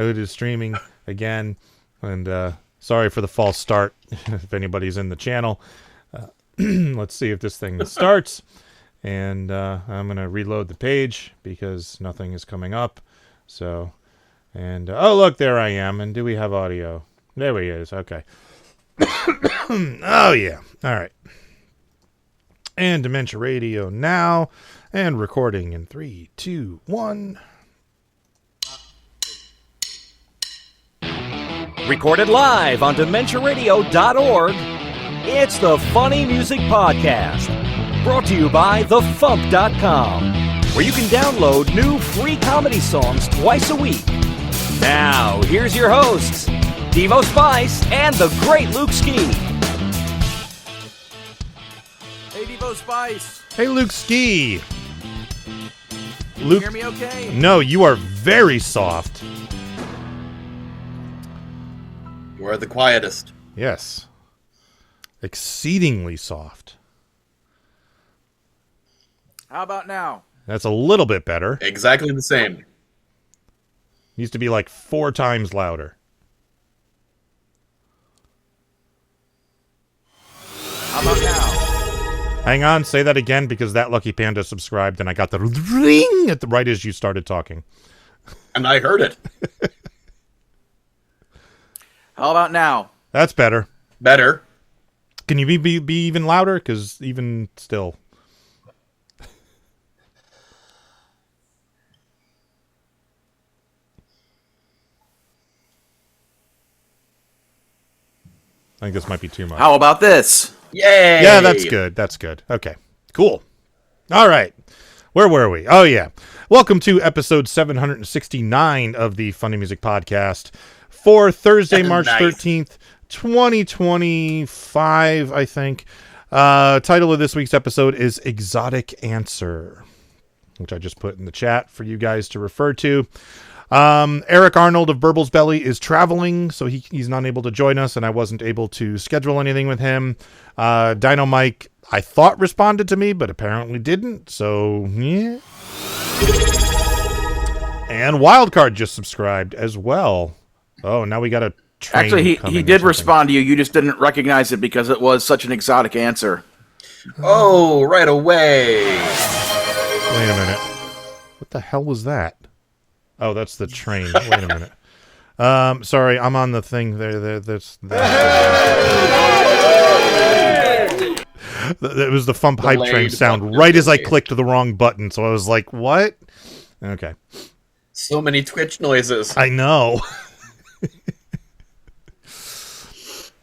It is streaming again, and sorry for the false start. If anybody's in the channel, let's see if this thing starts. And I'm gonna reload the page because nothing is coming up. So, and oh look, there I am. And do we have audio? There he is. Okay. Oh yeah. All right. And Dementia Radio now, and recording in 3, 2, 1. Recorded live on DementiaRadio.org, it's the Funny Music Podcast, brought to you by FuMP.com, where you can download new free comedy songs twice a week. Now, here's your hosts, Devo Spice and the great Luke Ski. Hey, Devo Spice. Hey, Luke Ski. Can Luke, you hear me okay? no, you are very soft. You are the quietest. Yes. Exceedingly soft. How about now? That's a little bit better. Exactly the same. Needs to be like 4 times louder. How about now? Hang on, say that again because that lucky panda subscribed and I got the ring at the right as you started talking. And I heard it. How about now? That's better. Better. Can you be even louder? Because even still. I think this might be too much. How about this? Yay! Yeah, that's good. That's good. Okay, cool. All right. Where were we? Oh, yeah. Welcome to episode 769 of the Funny Music Podcast for Thursday, March Nice. 13th, 2025, I think. Title of this week's episode is Exotic Answer, which I just put in the chat for you guys to refer to. Eric Arnold of Burblesbelly is traveling, so he's not able to join us, and I wasn't able to schedule anything with him. Dino-Mike, I thought responded to me, but apparently didn't, so yeah. And Wildcard just subscribed as well. Oh, now we got a train. Actually, coming he or did something. respond to you. You just didn't recognize it because it was such an exotic answer. Oh, right away. Wait a minute. What the hell was that? Oh, that's the train. Wait a minute. Sorry, I'm on the thing there. That's it was the FuMP hype train Delayed sound button. right as I clicked the wrong button, so I was like, "What?" Okay, So many Twitch noises. I know.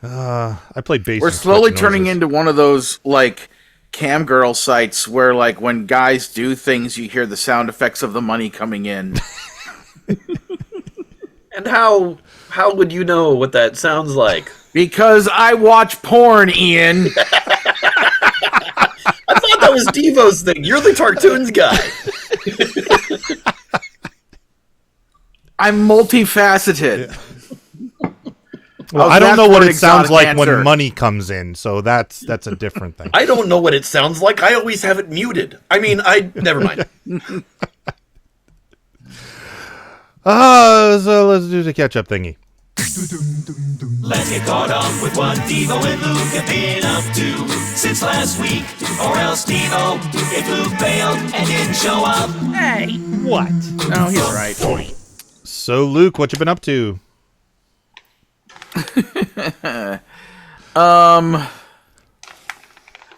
I played bass. We're and slowly click turning noises. into one of those, like, cam girl sites where, like, when guys do things, you hear the sound effects of the money coming in. And how would you know what that sounds like? Because I watch porn, Ian. I thought that was Devo's thing. You're the cartoons guy. I'm multifaceted. Well, Oh, I don't that's know what an it sounds exotic like answer. when money comes in, so that's a different thing. I don't know what it sounds like. I always have it muted. I mean, never mind. So let's do the catch-up thingy. Let's get caught up with what Devo and Luke have been up to since last week. Or else Devo, if Luke bailed and didn't show up. Hey, what? Oh, he's right. So, Luke, what you been up to?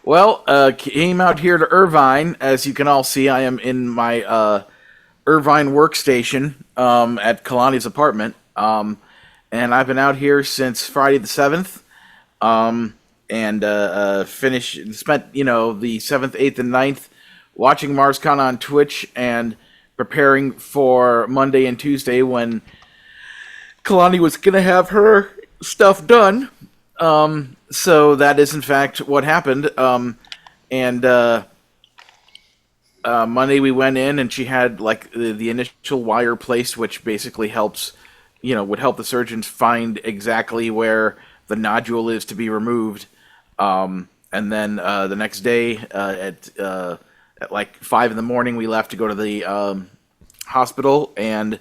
Well, came out here to Irvine. As you can all see, I am in my Irvine workstation at Kalani's apartment. And I've been out here since Friday the 7th. And spent, the 7th, 8th, and 9th watching MarsCon on Twitch and preparing for Monday and Tuesday when Kalani was going to have her stuff done. So that is in fact what happened. Monday we went in and she had like the initial wire placed, which basically helps, would help the surgeons find exactly where the nodule is to be removed. And then the next day at like 5 a.m, we left to go to the hospital, and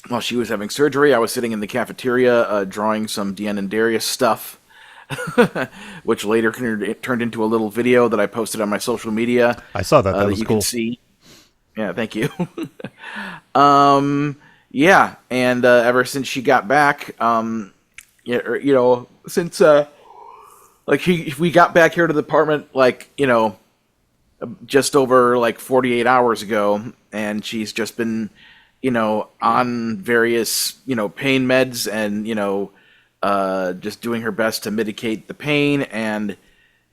while she was having surgery, I was sitting in the cafeteria drawing some Deanna and Darius stuff, which later turned into a little video that I posted on my social media. I saw that. That was you cool. Can see. Yeah, thank you. Yeah, and ever since she got back, since we got back here to the apartment, just over 48 hours ago, and she's just been, on various, pain meds and, just doing her best to mitigate the pain and,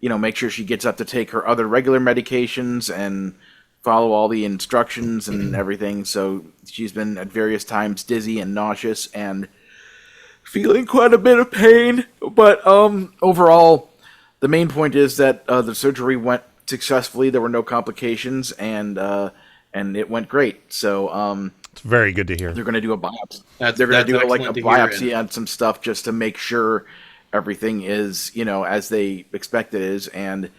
make sure she gets up to take her other regular medications and follow all the instructions and everything. So she's been at various times dizzy and nauseous and feeling quite a bit of pain. But overall, the main point is that the surgery went successfully. There were no complications, and it went great. So it's very good to hear. They're going to do a biopsy. That's They're going to do a excellent to hear, biopsy on some stuff just to make sure everything is, as they expect it is. And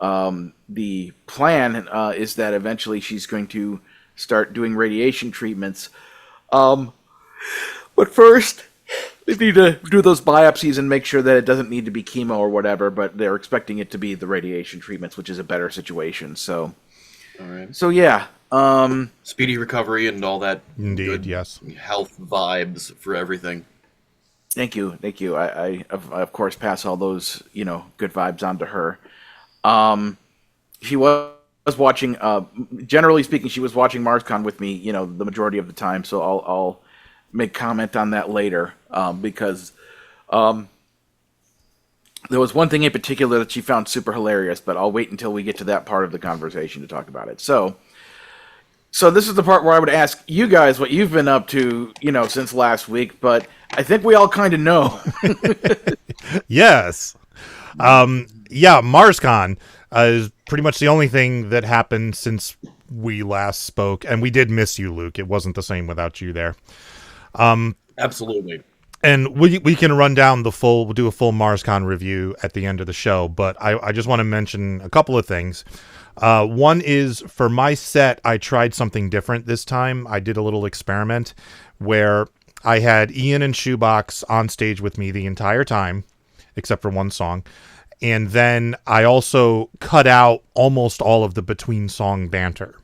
the plan is that eventually she's going to start doing radiation treatments. But first, they need to do those biopsies and make sure that it doesn't need to be chemo or whatever, but they're expecting it to be the radiation treatments, which is a better situation. So, all right. So yeah. Speedy recovery and all that. Indeed, good yes. Health vibes for everything. Thank you. I of course pass all those, good vibes on to her. She was watching, generally speaking, she was watching MarsCon with me, the majority of the time. So I'll make comment on that later, because there was one thing in particular that she found super hilarious, but I'll wait until we get to that part of the conversation to talk about it. So this is the part where I would ask you guys what you've been up to, since last week, but I think we all kind of know. Yes. MarsCon is pretty much the only thing that happened since we last spoke, and we did miss you, Luke. It wasn't the same without you there. Absolutely. And we can run down we'll do a full MarsCon review at the end of the show, but I just want to mention a couple of things. One is, for my set, I tried something different this time. I did a little experiment where I had Ian and Shoebox on stage with me the entire time, except for one song. And then I also cut out almost all of the between song banter.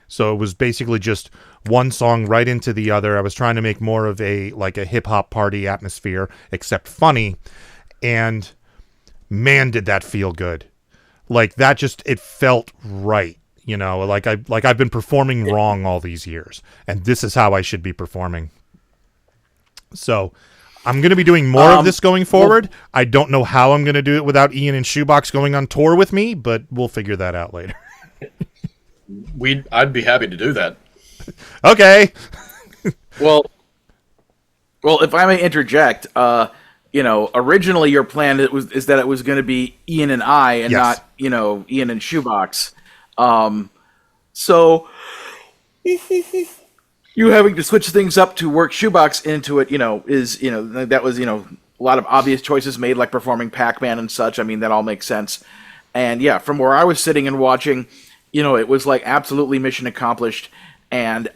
So it was basically just one song right into the other. I was trying to make more of a hip hop party atmosphere, except funny. And man, did that feel good. It felt right. I've been performing wrong all these years, and this is how I should be performing. So I'm going to be doing more of this going forward. I don't know how I'm going to do it without Ian and Shoebox going on tour with me, but we'll figure that out later. I'd be happy to do that. Okay. Well, if I may interject, originally your plan is that it was going to be Ian and I, and yes. not, Ian and Shoebox. So you having to switch things up to work Shoebox into it, is, that was, a lot of obvious choices made, like performing Pac-Man and such. I mean, that all makes sense. And yeah, from where I was sitting and watching, it was absolutely mission accomplished. And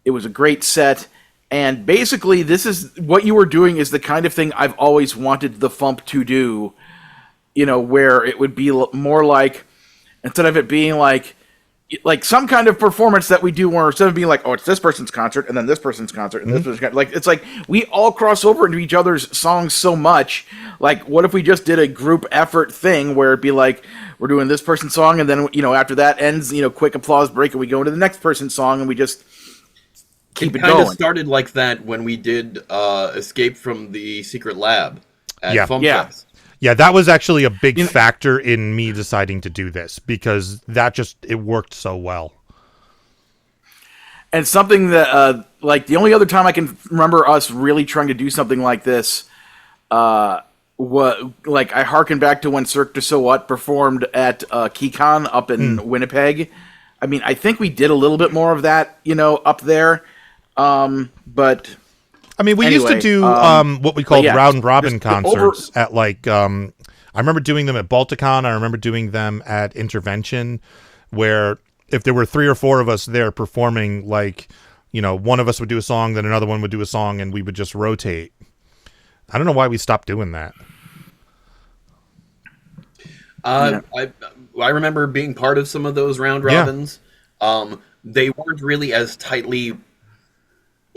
it was a great set. And basically, this is what you were doing is the kind of thing I've always wanted the FuMP to do, where it would be more like, instead of it being like some kind of performance that we do where instead of being like, oh, it's this person's concert and then this person's concert and this person's concert, it's like we all cross over into each other's songs so much. Like, what if we just did a group effort thing where it'd be like, we're doing this person's song and then, after that ends, quick applause break and we go into the next person's song and we just keep it going. It kind of started like that when we did Escape from the Secret Lab at FuMPFest. Yeah, that was actually a big factor in me deciding to do this, because it worked so well. And something that, the only other time I can remember us really trying to do something like this, I harken back to when Cirque du So What performed at KeyCon up in Winnipeg. I mean, I think we did a little bit more of that, up there, but... I mean, we used to do what we called round robin concerts at I remember doing them at Balticon. I remember doing them at Intervention, where if there were 3 or 4 of us there performing one of us would do a song, then another one would do a song, and we would just rotate. I don't know why we stopped doing that. I remember being part of some of those round robins. Yeah. They weren't really as tightly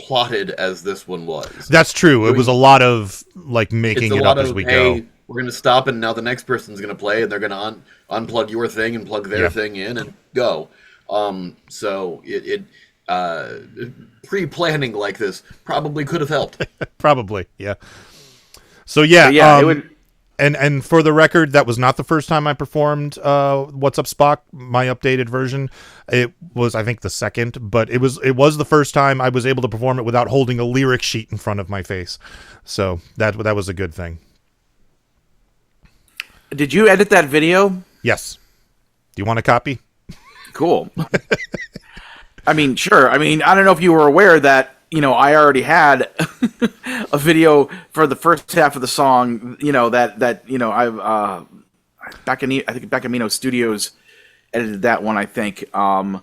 plotted as this one was. That's true. It was a lot of like making it up as we go. We're going to stop, and now the next person's going to play, and they're going to unplug your thing and plug their thing in and go. So pre-planning like this probably could have helped. Probably, yeah. So yeah, it would. And for the record, that was not the first time I performed What's Up Spock, my updated version. It was, I think, the second, but it was the first time I was able to perform it without holding a lyric sheet in front of my face. So that was a good thing. Did you edit that video? Yes. Do you want a copy? Cool. I mean, sure. I mean, I don't know if you were aware that, I already had a video for the first half of the song, I've Bacamino Studios edited that one, I think. And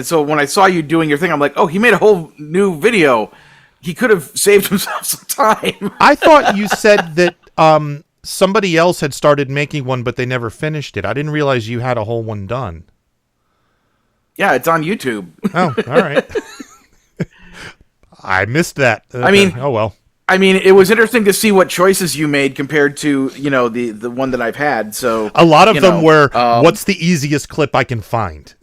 so when I saw you doing your thing, I'm like, oh, he made a whole new video. He could have saved himself some time. I thought you said that somebody else had started making one, but they never finished it. I didn't realize you had a whole one done. Yeah, it's on YouTube. Oh, all right. I missed that. I mean, oh well. I mean, it was interesting to see what choices you made compared to, the one that I've had. So a lot of them were, what's the easiest clip I can find?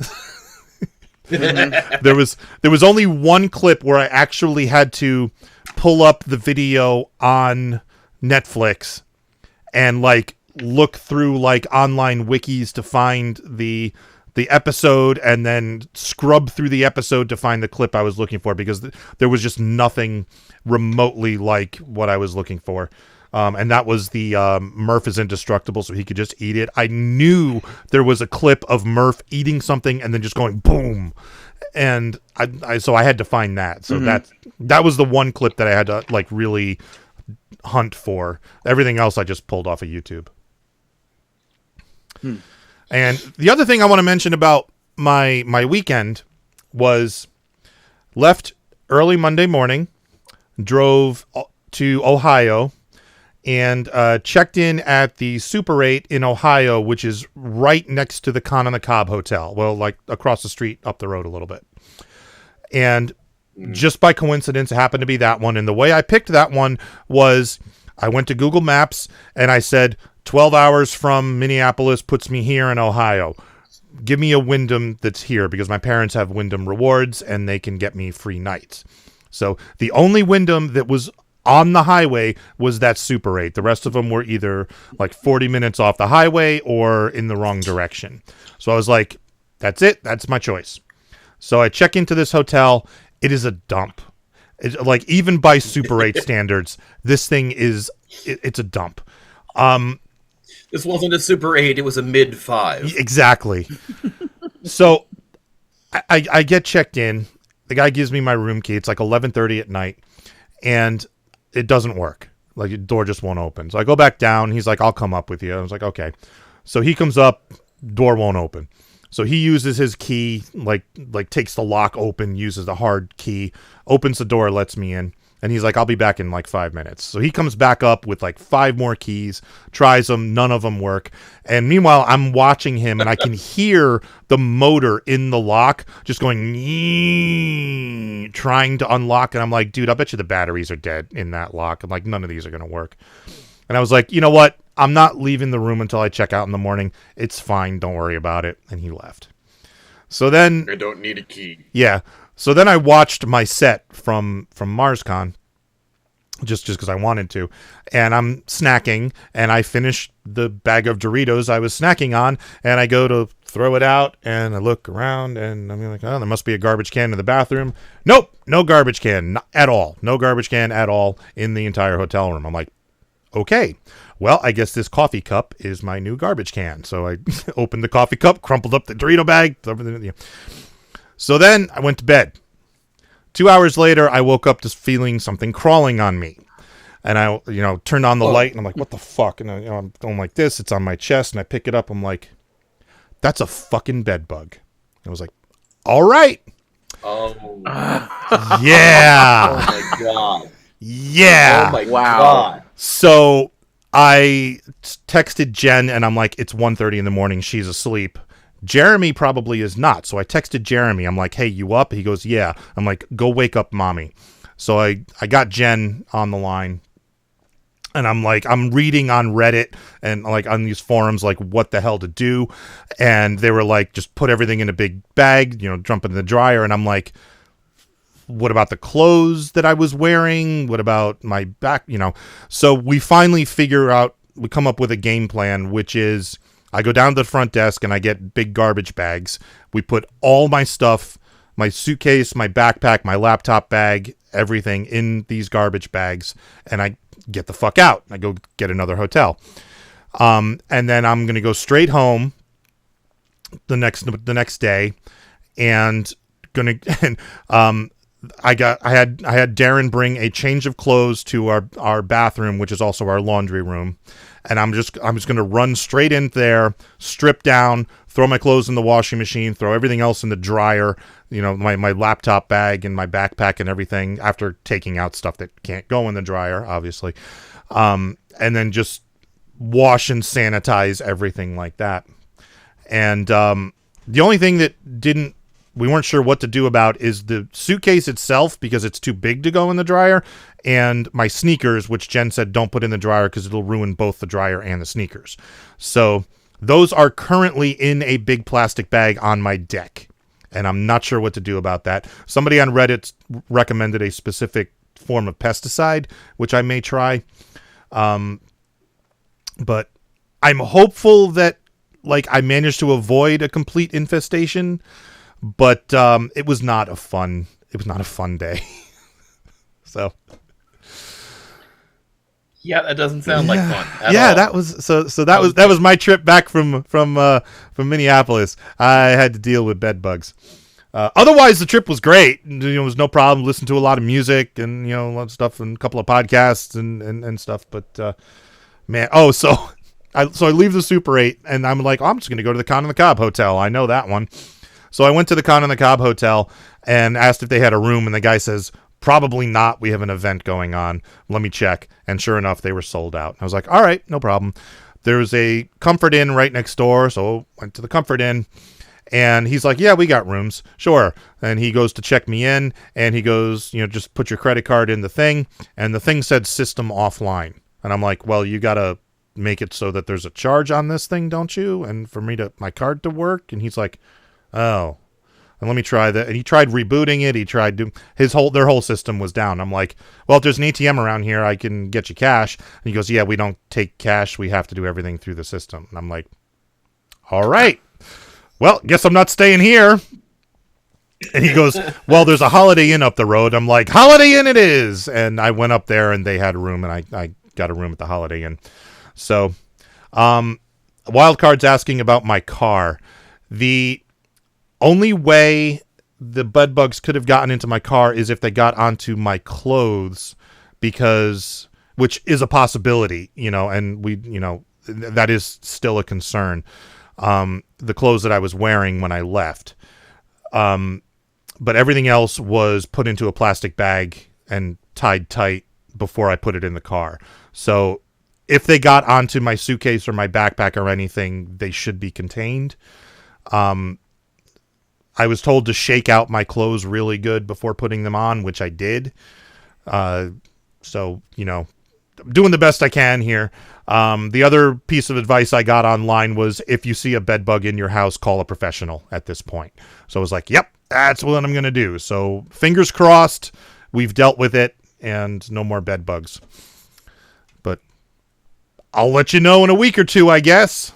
There was only one clip where I actually had to pull up the video on Netflix and like look through like online wikis to find the episode and then scrub through the episode to find the clip I was looking for, because there was just nothing remotely like what I was looking for. And that was the Murph is indestructible, so he could just eat it. I knew there was a clip of Murph eating something and then just going boom. And so I had to find that. So that was the one clip that I had to like really hunt for. Everything else I just pulled off of YouTube. And the other thing I want to mention about my weekend was left early Monday morning, drove to Ohio, and checked in at the Super 8 in Ohio, which is right next to the Con on the Cob Hotel. Well, like across the street, up the road a little bit. And just by coincidence, it happened to be that one. And the way I picked that one was I went to Google Maps and I said, 12 hours from Minneapolis puts me here in Ohio. Give me a Wyndham that's here, because my parents have Wyndham rewards and they can get me free nights. So the only Wyndham that was on the highway was that Super 8. The rest of them were either like 40 minutes off the highway or in the wrong direction. So I was like, that's it. That's my choice. So I check into this hotel. It is a dump. Like even by Super 8 standards, this thing it's a dump. This wasn't a Super 8, it was a mid 5. Exactly. So I get checked in. The guy gives me my room key. It's like 11:30 at night, and it doesn't work. Like the door just won't open. So I go back down. He's like, I'll come up with you. I was like, okay. So he comes up, door won't open. So he uses his key, like takes the lock open, uses the hard key, opens the door, lets me in. And he's like, I'll be back in like 5 minutes. So he comes back up with like 5 more keys, tries them. None of them work. And meanwhile, I'm watching him and I can hear the motor in the lock just going, trying to unlock. And I'm like, dude, I bet you the batteries are dead in that lock. I'm like, none of these are going to work. And I was like, you know what? I'm not leaving the room until I check out in the morning. It's fine. Don't worry about it. And he left. So then I don't need a key. Yeah. So then I watched my set from MarsCon just because I wanted to, and I'm snacking, and I finished the bag of Doritos I was snacking on, and I go to throw it out, and I look around, and I'm like, oh, there must be a garbage can in the bathroom. Nope, no garbage can at all. No garbage can at all in the entire hotel room. I'm like, okay, well, I guess this coffee cup is my new garbage can. So I opened the coffee cup, crumpled up the Dorito bag. So then I went to bed. 2 hours later, I woke up just feeling something crawling on me. And I, turned on the light, and I'm like, what the fuck? And I'm going like this. It's on my chest, and I pick it up. I'm like, that's a fucking bed bug. I was like, all right. Oh. Yeah. Oh my god. Yeah. Oh my Wow. god. So I texted Jen, and I'm like, it's 1:30 in the morning. She's asleep. Jeremy probably is not. So I texted Jeremy. I'm like, hey, you up? He goes, yeah. I'm like, go wake up mommy. So I got Jen on the line. And I'm like, I'm reading on Reddit and like on these forums, like what the hell to do. And they were like, just put everything in a big bag, jump in the dryer. And I'm like, what about the clothes that I was wearing? What about my back? So we finally we come up with a game plan, which is I go down to the front desk and I get big garbage bags. We put all my stuff, my suitcase, my backpack, my laptop bag, everything in these garbage bags. And I get the fuck out. I go get another hotel. And then I'm going to go straight home the next day and I had Darren bring a change of clothes to our bathroom, which is also our laundry room. And I'm just going to run straight in there, strip down, throw my clothes in the washing machine, throw everything else in the dryer, my laptop bag and my backpack and everything, after taking out stuff that can't go in the dryer, obviously. And then just wash and sanitize everything like that. And the only thing that we weren't sure what to do about is the suitcase itself, because it's too big to go in the dryer, and my sneakers, which Jen said don't put in the dryer because it'll ruin both the dryer and the sneakers. So those are currently in a big plastic bag on my deck, and I'm not sure what to do about that. Somebody on Reddit recommended a specific form of pesticide, which I may try. But I'm hopeful that I managed to avoid a complete infestation. But it was not a fun day. So yeah, that doesn't sound like fun at all. That was my trip back from Minneapolis. I had to deal with bed bugs. Otherwise, the trip was great. There was no problem. Listened to a lot of music and a lot of stuff and a couple of podcasts and stuff. But man, so I leave the Super 8 and I'm like, I'm just gonna go to the Con on the Cob Hotel. I know that one. So I went to the Con on the Cob Hotel and asked if they had a room, and the guy says, probably not. We have an event going on. Let me check. And sure enough, they were sold out. I was like, all right, no problem. There's a Comfort Inn right next door, so went to the Comfort Inn, and he's like, yeah, we got rooms. Sure. And he goes to check me in, and he goes, just put your credit card in the thing, and the thing said system offline. And I'm like, well, you got to make it so that there's a charge on this thing, don't you? And for my card to work? And he's like, oh, and let me try that. And he tried rebooting it. He tried their whole system was down. I'm like, well, if there's an ATM around here, I can get you cash. And he goes, yeah, we don't take cash. We have to do everything through the system. And I'm like, all right, well, guess I'm not staying here. And he goes, well, there's a Holiday Inn up the road. I'm like, Holiday Inn it is. And I went up there and they had a room, and I got a room at the Holiday Inn. So, Wildcard's asking about my car. The only way the bed bugs could have gotten into my car is if they got onto my clothes, which is a possibility, and that is still a concern. The clothes that I was wearing when I left. But everything else was put into a plastic bag and tied tight before I put it in the car. So if they got onto my suitcase or my backpack or anything, they should be contained. I was told to shake out my clothes really good before putting them on, which I did. So, doing the best I can here. The other piece of advice I got online was, if you see a bed bug in your house, call a professional at this point. So I was like, yep, that's what I'm going to do. So fingers crossed, we've dealt with it and no more bed bugs. But I'll let you know in a week or two, I guess.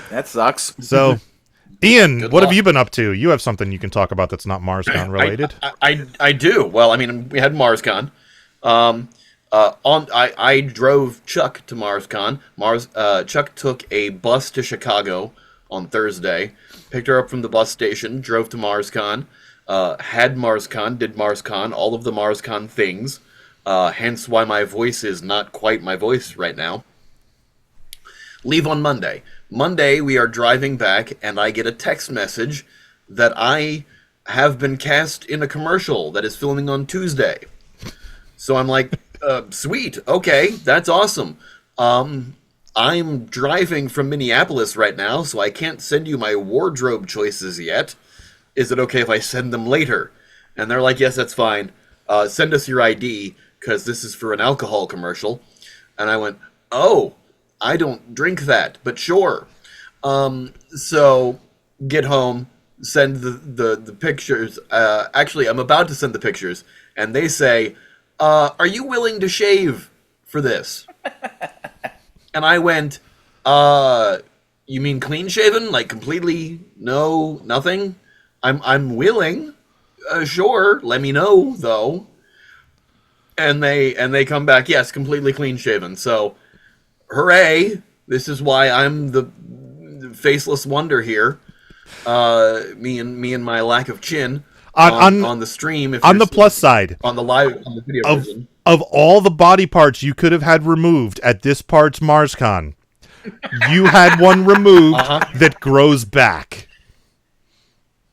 That sucks. So, Ian, what have you been up to? You have something you can talk about that's not MarsCon related. I do. Well, I mean, we had MarsCon. I drove Chuck to MarsCon. Chuck took a bus to Chicago on Thursday, picked her up from the bus station, drove to MarsCon, had MarsCon, did MarsCon, all of the MarsCon things. Hence why my voice is not quite my voice right now. Leave on Monday. Monday, we are driving back, and I get a text message that I have been cast in a commercial that is filming on Tuesday. So I'm like, sweet, okay, that's awesome. I'm driving from Minneapolis right now, so I can't send you my wardrobe choices yet. Is it okay if I send them later? And they're like, yes, that's fine. Send us your ID, because this is for an alcohol commercial. And I went, oh, I don't drink that, but sure. So get home, send the pictures. Actually, I'm about to send the pictures, and they say, are you willing to shave for this? And I went, you mean clean shaven? Like completely no, nothing? I'm willing. Sure, let me know though. And they come back, yes, completely clean shaven. So, hooray! This is why I'm the faceless wonder here. Me and my lack of chin on the stream. If on the plus side, on the video version. Of all the body parts you could have had removed at this part's MarsCon, you had one removed that grows back.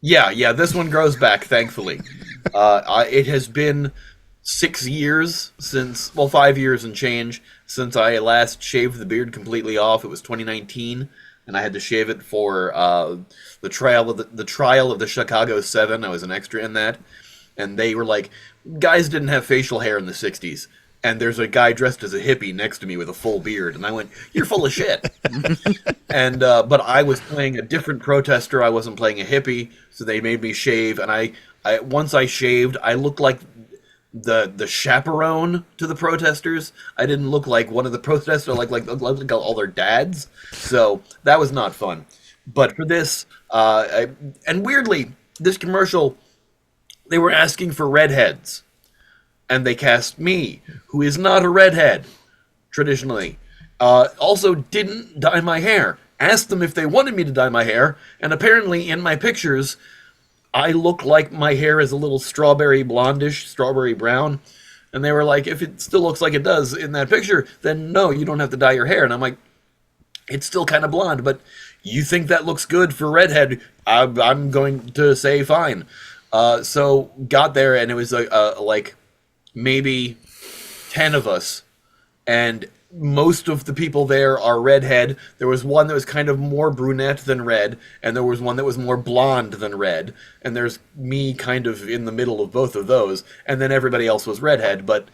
Yeah, this one grows back, thankfully. It has been 5 years and change since I last shaved the beard completely off. It was 2019, and I had to shave it for the trial of the Chicago 7. I was an extra in that, and they were like, guys didn't have facial hair in the 60s, and there's a guy dressed as a hippie next to me with a full beard, and I went, you're full of shit. And but I was playing a different protester. I wasn't playing a hippie, so they made me shave, and I once I shaved, I looked like the chaperone to the protesters. I didn't look like one of the protesters, like all their dads. So that was not fun. But for this, and weirdly, this commercial, they were asking for redheads, and they cast me, who is not a redhead traditionally. Also didn't dye my hair. Asked them if they wanted me to dye my hair, and apparently in my pictures, I look like my hair is a little strawberry blondish, strawberry brown. And they were like, if it still looks like it does in that picture, then no, you don't have to dye your hair. And I'm like, it's still kind of blonde, but you think that looks good for redhead, I'm going to say fine. So got there, and it was like maybe 10 of us, and most of the people there are redhead. There was one that was kind of more brunette than red, and there was one that was more blonde than red, and there's me kind of in the middle of both of those, and then everybody else was redhead. But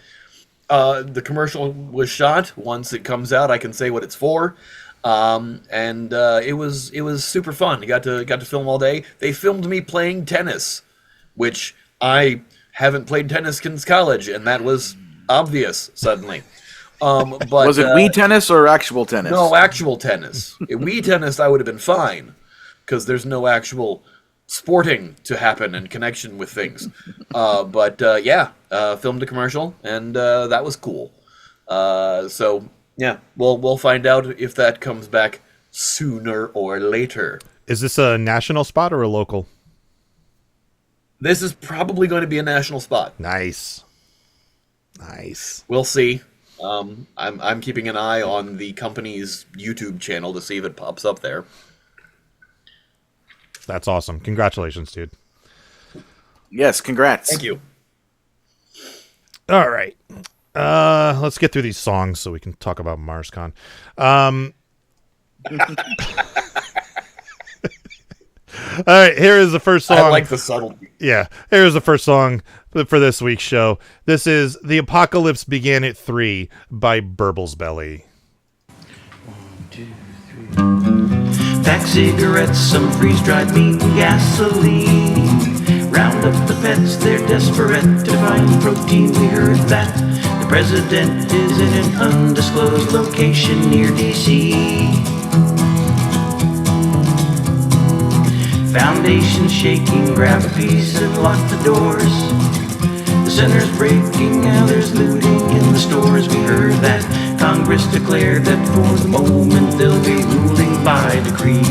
the commercial was shot. Once it comes out, I can say what it's for. And it was super fun. Got to film all day. They filmed me playing tennis, which I haven't played tennis since college, and that was obvious suddenly. But was it Wii tennis or actual tennis? No, actual tennis. Wii tennis, I would have been fine, because there's no actual sporting to happen and connection with things. But filmed a commercial, and that was cool. So yeah, we'll find out if that comes back sooner or later. Is this a national spot or a local? This is probably going to be a national spot. Nice. We'll see. I'm keeping an eye on the company's YouTube channel to see if it pops up there. That's awesome. Congratulations, dude. Yes, congrats. Thank you. All right. Let's get through these songs so we can talk about MarsCon. All right, here is the first song. I like the subtlety. Yeah, here's the first song for this week's show. This is The Apocalypse Began at 3 by Burblesbelly. 1, 2, 3. Pack cigarettes, some freeze-dried meat and gasoline. Round up the pets, they're desperate to find protein. We heard that the president is in an undisclosed location near D.C. Foundation shaking, grab a piece and lock the doors. The center's breaking, now there's looting in the stores. We heard that Congress declared that for the moment they'll be ruling by decree.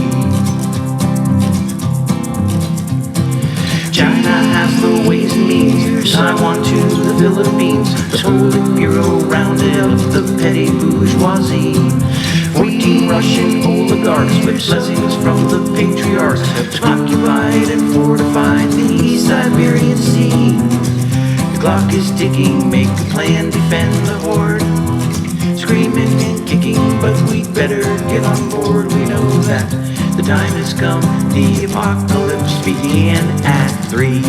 China has the ways and means years. Taiwan to the Philippines, the Politburo rounded up the petty bourgeoisie. 14 Russian oligarchs with blessings from the patriarchs have occupied and fortified the Siberian Sea. The clock is ticking, make a plan, defend the horde. Screaming and kicking, but we'd better get on board. We know that the time has come, the apocalypse began at 3.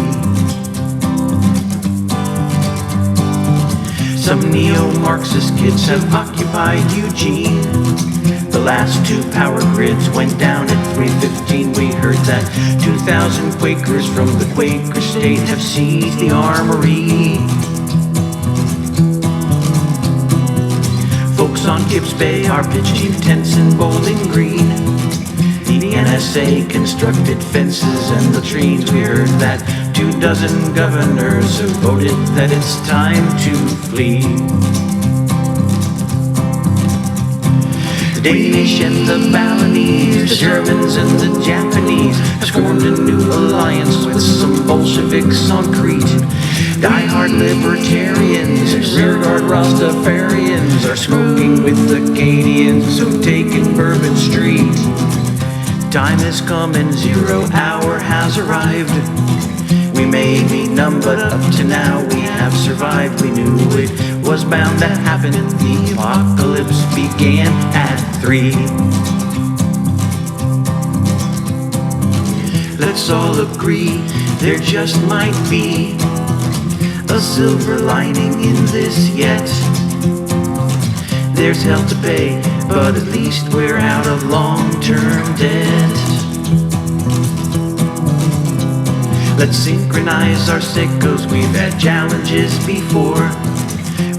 Some neo-Marxist kids have occupied Eugene. The last 2 power grids went down at 3:15. We heard that 2,000 Quakers from the Quaker state have seized the armory. Folks on Gibbs Bay are pitching tents in Bowling Green. The NSA constructed fences and latrines. We heard that 24 governors have voted that it's time to flee. The Danish and the Balinese, the Germans and the Japanese have formed a new alliance with some Bolsheviks on Crete. Die-hard libertarians and rearguard Rastafarians are smoking with the Acadians who've taken Bourbon Street. Time has come and 0 hour has arrived. We may be numb, but up to now we have survived. We knew it was bound to happen. The apocalypse began at 3. Let's all agree there just might be a silver lining in this yet. There's hell to pay, but at least we're out of long-term debt. Let's synchronize our sickos, we've had challenges before.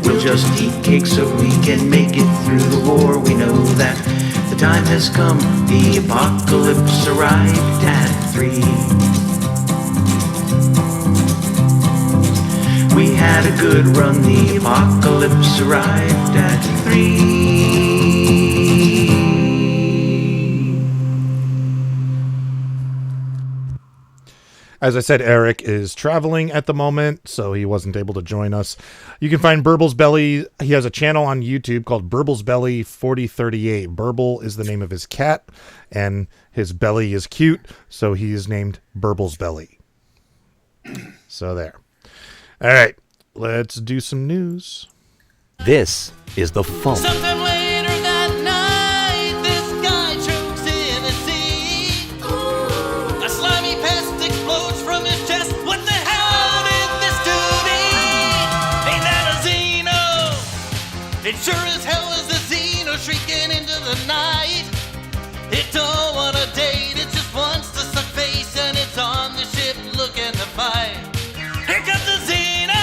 We'll just eat cake so we can make it through the war. We know that the time has come, the apocalypse arrived at 3. We had a good run, the apocalypse arrived at 3. As I said, Eric is traveling at the moment, so he wasn't able to join us. You can find Burblesbelly. He has a channel on YouTube called Burblesbelly 4038. Burble is the name of his cat, and his belly is cute, so he is named Burblesbelly. So there. All right, let's do some news. This is the FuMP. Sometime later that night, this guy chokes in a sea. A slimy pest explodes from his chest. What the hell did this do me? Ain't that a Xeno? It sure as hell is a Xeno shrieking into the night. It don't want a date, it just wants to suck face, and it's on the ship looking to fight. Here comes the Xeno!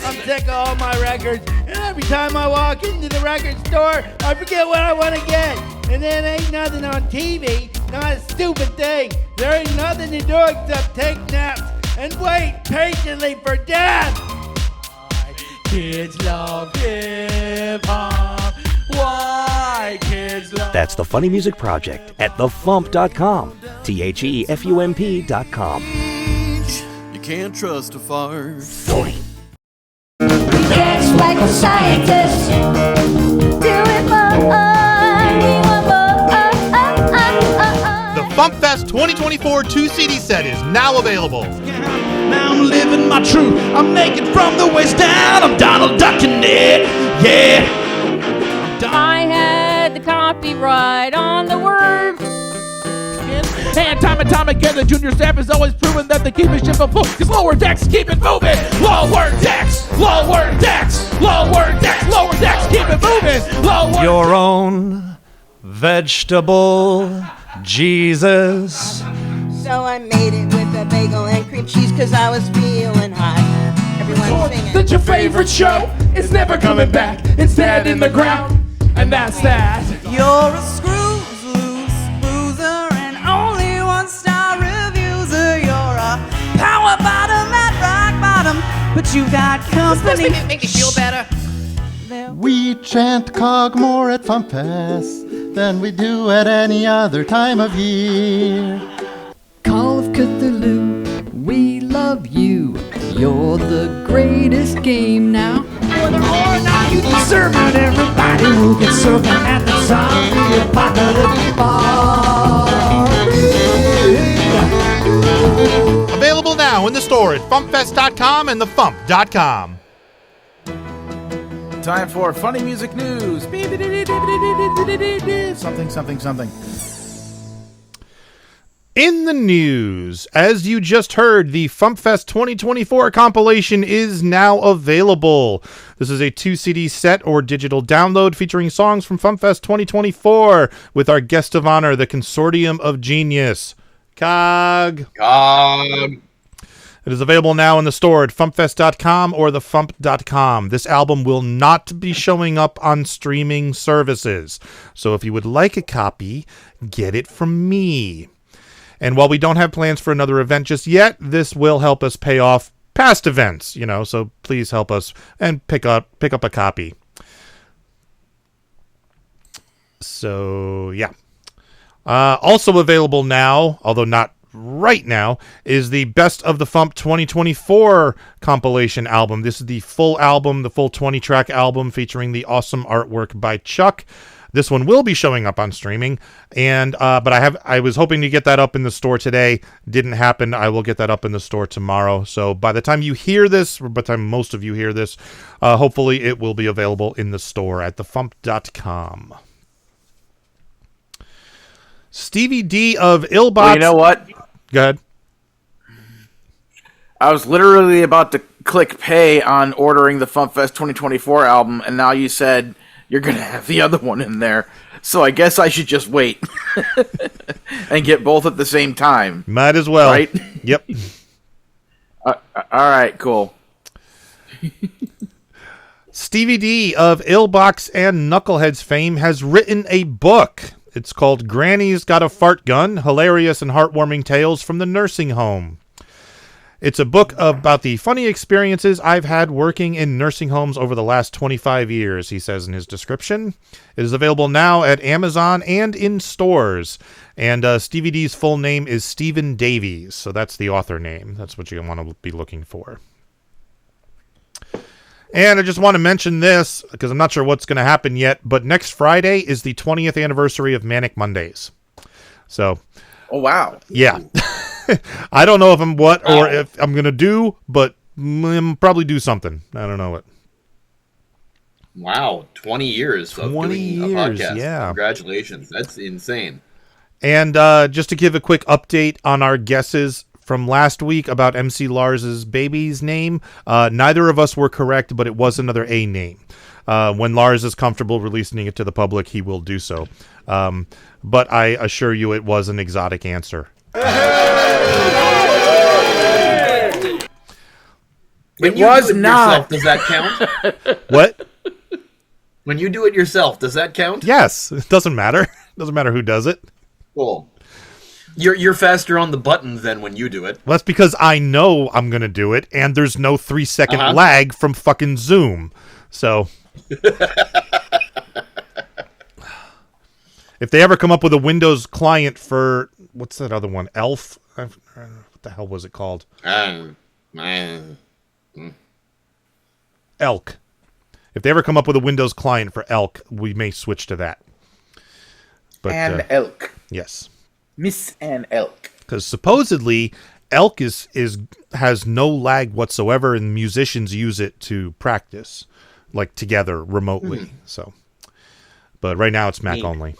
I'm sick of all my records, and every time I walk into the record store, I forget what I want to get. And then ain't nothing on TV, not a stupid thing. There ain't nothing to do except take naps and wait patiently for death. Why kids love hip-hop? Why kids love... That's the Funny Music Project at thefump.com. THEFUMP.com. You can't trust a fart. Dance like a scientist. Do it more. We want more. The FuMPFest 2024 2-CD set is now available. Now I'm living my truth. I'm naked from the waist down. I'm Donald ducking it. Yeah. I had the copyright on the word. And time again, the junior staff has always proven that they keep it ship afloat. Cause lower decks keep it moving. Lower decks, lower decks, lower decks, lower decks keep it moving. Lower. Your own vegetable Jesus. So I made it with a bagel and cream cheese cause I was feeling hot. Everyone singing. That your favorite show is never coming back. It's dead in the ground. And that's that. You're a screws loose boozer and only one-star reviewer. You're a power bottom at rock bottom, but you got company. Make me feel better. We chant Cogmore at FuMPFest than we do at any other time of year. Call of Cthulhu, we love you. You're the greatest game now. Whether or not you deserve it, everybody will get surfing at the zombie apocalypse bar. Available now in the store at FuMPFest.com and thefump.com. Time for funny music news. Something. In the news, as you just heard, the FuMPFest 2024 compilation is now available. This is a 2-CD set or digital download featuring songs from FuMPFest 2024 with our guest of honor, the Consortium of Genius, Cog. It is available now in the store at FuMPFest.com or thefump.com. This album will not be showing up on streaming services. So if you would like a copy, get it from me. And while we don't have plans for another event just yet, this will help us pay off past events, so please help us and pick up a copy. So, yeah. Also available now, although not right now, is the Best of the FuMP 2024 compilation album. This is the full album, the full 20-track album featuring the awesome artwork by Chuck. This one will be showing up on streaming, and but I was hoping to get that up in the store today. Didn't happen. I will get that up in the store tomorrow. So by the time you hear this, or by the time most of you hear this, hopefully it will be available in the store at thefump.com. Stevie D of Illbox. Well, you know what? Go ahead. I was literally about to click pay on ordering the FuMPFest 2024 album, and now you said you're going to have the other one in there. So I guess I should just wait and get both at the same time. Might as well. Right? Yep. All right, cool. Stevie D of Illbox and Knuckleheads fame has written a book. It's called Granny's Got a Fart Gun, Hilarious and Heartwarming Tales from the Nursing Home. It's a book about the funny experiences I've had working in nursing homes over the last 25 years, he says in his description. It is available now at Amazon and in stores. And Stevie D's full name is Stephen Davies, so that's the author name. That's what you want to be looking for. And I just want to mention this, because I'm not sure what's going to happen yet, but next Friday is the 20th anniversary of Manic Mondays. So. Oh, wow. Yeah. I don't know if I'm or if I'm going to do, but probably do something. I don't know what. Wow, 20 years of doing a podcast. Yeah. Congratulations. That's insane. And just to give a quick update on our guesses from last week about MC Lars's baby's name, neither of us were correct, but it was another A name. When Lars is comfortable releasing it to the public, he will do so. But I assure you it was an exotic answer. When you was do it not. Yourself, does that count? What? When you do it yourself, does that count? Yes. It doesn't matter. It doesn't matter who does it. Cool. You're faster on the buttons than when you do it. Well, that's because I know I'm going to do it, and there's no 3-second lag from fucking Zoom. So, if they ever come up with a Windows client for, what's that other one? Elf? What the hell was it called? Elk. If they ever come up with a Windows client for Elk, we may switch to that. But, Elk. Yes. Miss Ann Elk. Because supposedly Elk has no lag whatsoever, and musicians use it to practice, like together remotely. So, but right now it's Mac only.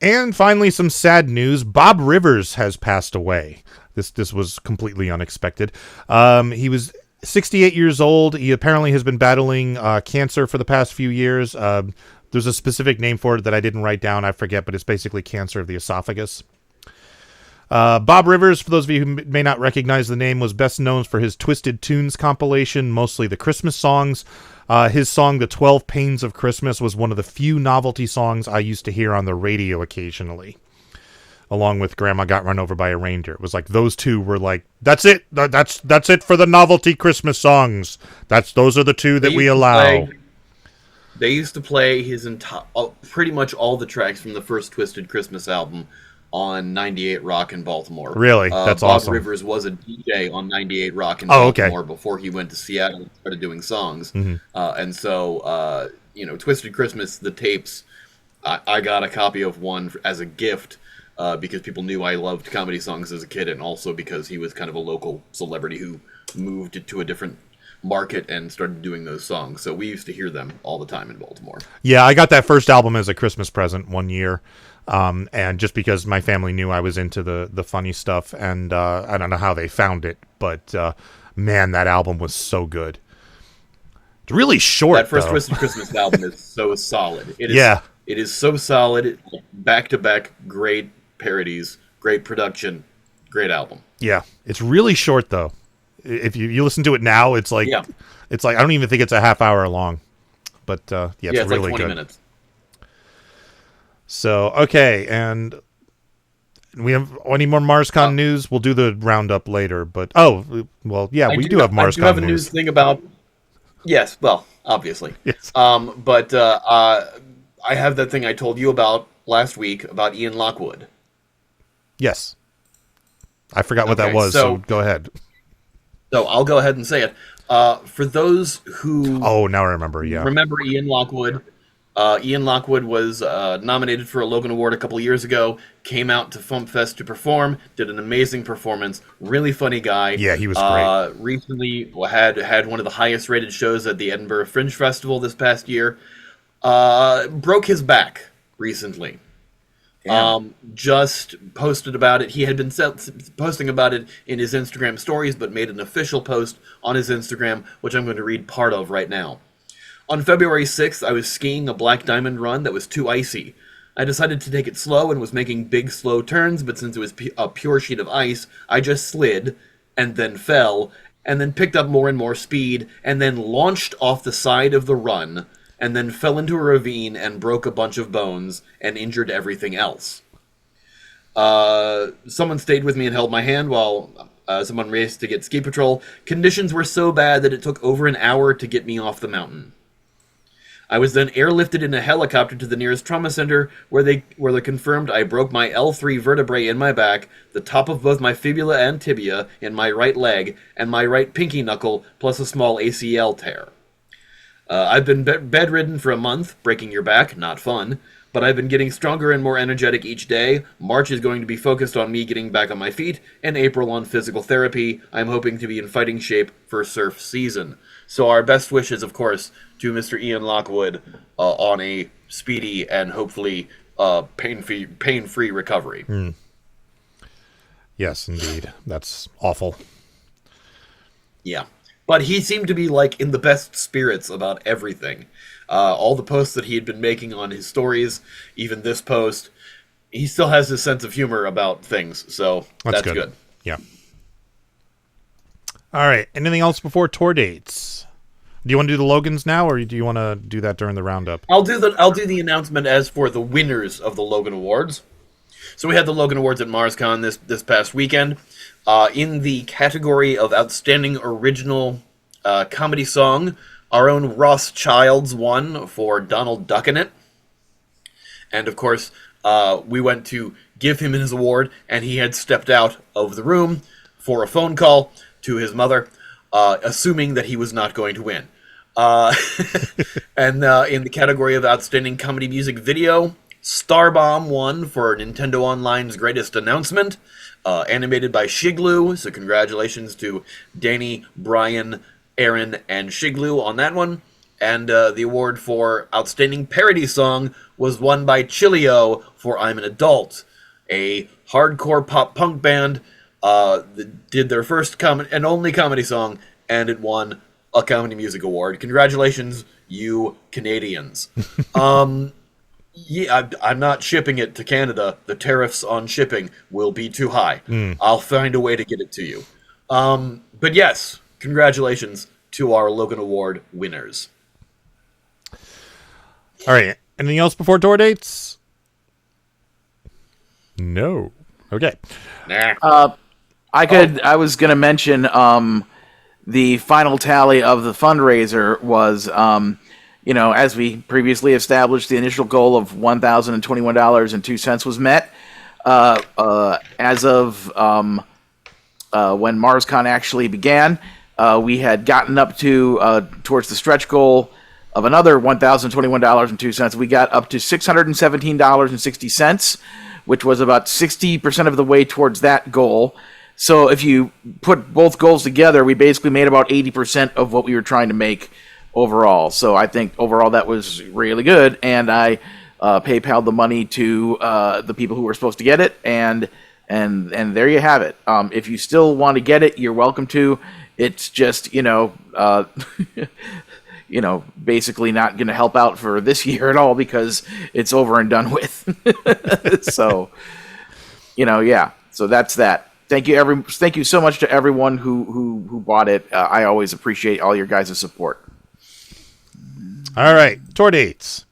And finally, some sad news: Bob Rivers has passed away. This was completely unexpected. He was 68 years old. He apparently has been battling cancer for the past few years. There's a specific name for it that I didn't write down. I forget, but it's basically cancer of the esophagus. Bob Rivers, for those of you who may not recognize the name, was best known for his Twisted Tunes compilation, mostly the Christmas songs. His song, The 12 Pains of Christmas, was one of the few novelty songs I used to hear on the radio occasionally, along with Grandma Got Run Over by a Reindeer. It was like those two were like, that's it. That's it for the novelty Christmas songs. Those are the two that we allow. They used to play his pretty much all the tracks from the first Twisted Christmas album on 98 Rock in Baltimore. Really? That's Bob awesome. Rivers was a DJ on 98 Rock in Oh, okay. Baltimore before he went to Seattle and started doing songs. Mhm. And so, Twisted Christmas, the tapes, I got a copy of one as a gift because people knew I loved comedy songs as a kid, and also because he was kind of a local celebrity who moved to a different market and started doing those songs. So we used to hear them all the time in Baltimore. Yeah, I got that first album as a Christmas present one year. And just because my family knew I was into the funny stuff, and I don't know how they found it, but man, that album was so good. It's really short. That first though. Twisted Christmas album is so solid. It is so solid. Back to back, great parodies, great production, great album. Yeah, it's really short though. If you listen to it now, it's like I don't even think it's a half hour long. But it's really like 20 good. minutes. So okay, and we have any more MarsCon news? We'll do the roundup later. But we do have MarsCon I do have a news. news thing about. Yes, well, obviously. Yes. But I have that thing I told you about last week about Ian Lockwood. Yes. I forgot what that was, so go ahead. So I'll go ahead and say it. For those who... Oh, now I remember, yeah. Remember Ian Lockwood. Ian Lockwood was nominated for a Logan Award a couple years ago, came out to FuMPFest to perform, did an amazing performance, really funny guy. Yeah, he was great. Recently had one of the highest rated shows at the Edinburgh Fringe Festival this past year. Broke his back recently. Just posted about it. He had been posting about it in his Instagram stories, but made an official post on his Instagram, which I'm going to read part of right now. On February 6th, I was skiing a Black Diamond run that was too icy. I decided to take it slow and was making big, slow turns, but since it was a pure sheet of ice, I just slid, and then fell, and then picked up more and more speed, and then launched off the side of the run, and then fell into a ravine and broke a bunch of bones and injured everything else. Someone stayed with me and held my hand while someone raced to get ski patrol. Conditions were so bad that it took over an hour to get me off the mountain. I was then airlifted in a helicopter to the nearest trauma center, where they confirmed I broke my L3 vertebrae in my back, the top of both my fibula and tibia in my right leg, and my right pinky knuckle, plus a small ACL tear. I've been bedridden for a month, breaking your back, not fun, but I've been getting stronger and more energetic each day. March is going to be focused on me getting back on my feet, and April on physical therapy. I'm hoping to be in fighting shape for surf season. So our best wishes, of course, to Mr. Ian Lockwood on a speedy and hopefully pain-free recovery. Yes, indeed. That's awful. Yeah. But he seemed to be, in the best spirits about everything. All the posts that he had been making on his stories, even this post, he still has his sense of humor about things, so that's good. Yeah. All right. Anything else before tour dates? Do you want to do the Logans now, or do you want to do that during the roundup? I'll do the announcement as for the winners of the Logan Awards. So we had the Logan Awards at MarsCon this past weekend. In the category of Outstanding Original Comedy Song, our own Ross Childs won for Donald Duck in It. And of course, we went to give him his award, and he had stepped out of the room for a phone call to his mother, assuming that he was not going to win. And in the category of Outstanding Comedy Music Video, Starbomb won for Nintendo Online's Greatest Announcement, animated by Shiglu, so congratulations to Danny, Brian, Aaron, and Shiglu on that one. And the award for Outstanding Parody Song was won by Chilio for I'm an Adult, a hardcore pop-punk band that did their first and only comedy song, and it won a Comedy Music Award. Congratulations, you Canadians. Yeah, I'm not shipping it to Canada. The tariffs on shipping will be too high. I'll find a way to get it to you. But yes, congratulations to our Logan Award winners. All right. Anything else before tour dates? No. Okay. Nah. I was going to mention the final tally of the fundraiser was, as we previously established, the initial goal of $1,021.02 was met. as of when MarsCon actually began, we had gotten up to towards the stretch goal of another $1,021.02. We got up to $617.60, which was about 60% of the way towards that goal. So if you put both goals together, we basically made about 80% of what we were trying to make overall. So I think overall that was really good, and I PayPal'd the money to the people who were supposed to get it, and there you have it. If you still want to get it, you're welcome to. It's just, basically not going to help out for this year at all because it's over and done with. So, yeah. So that's that. Thank you so much to everyone who bought it. I always appreciate all your guys' support. All right, tour dates.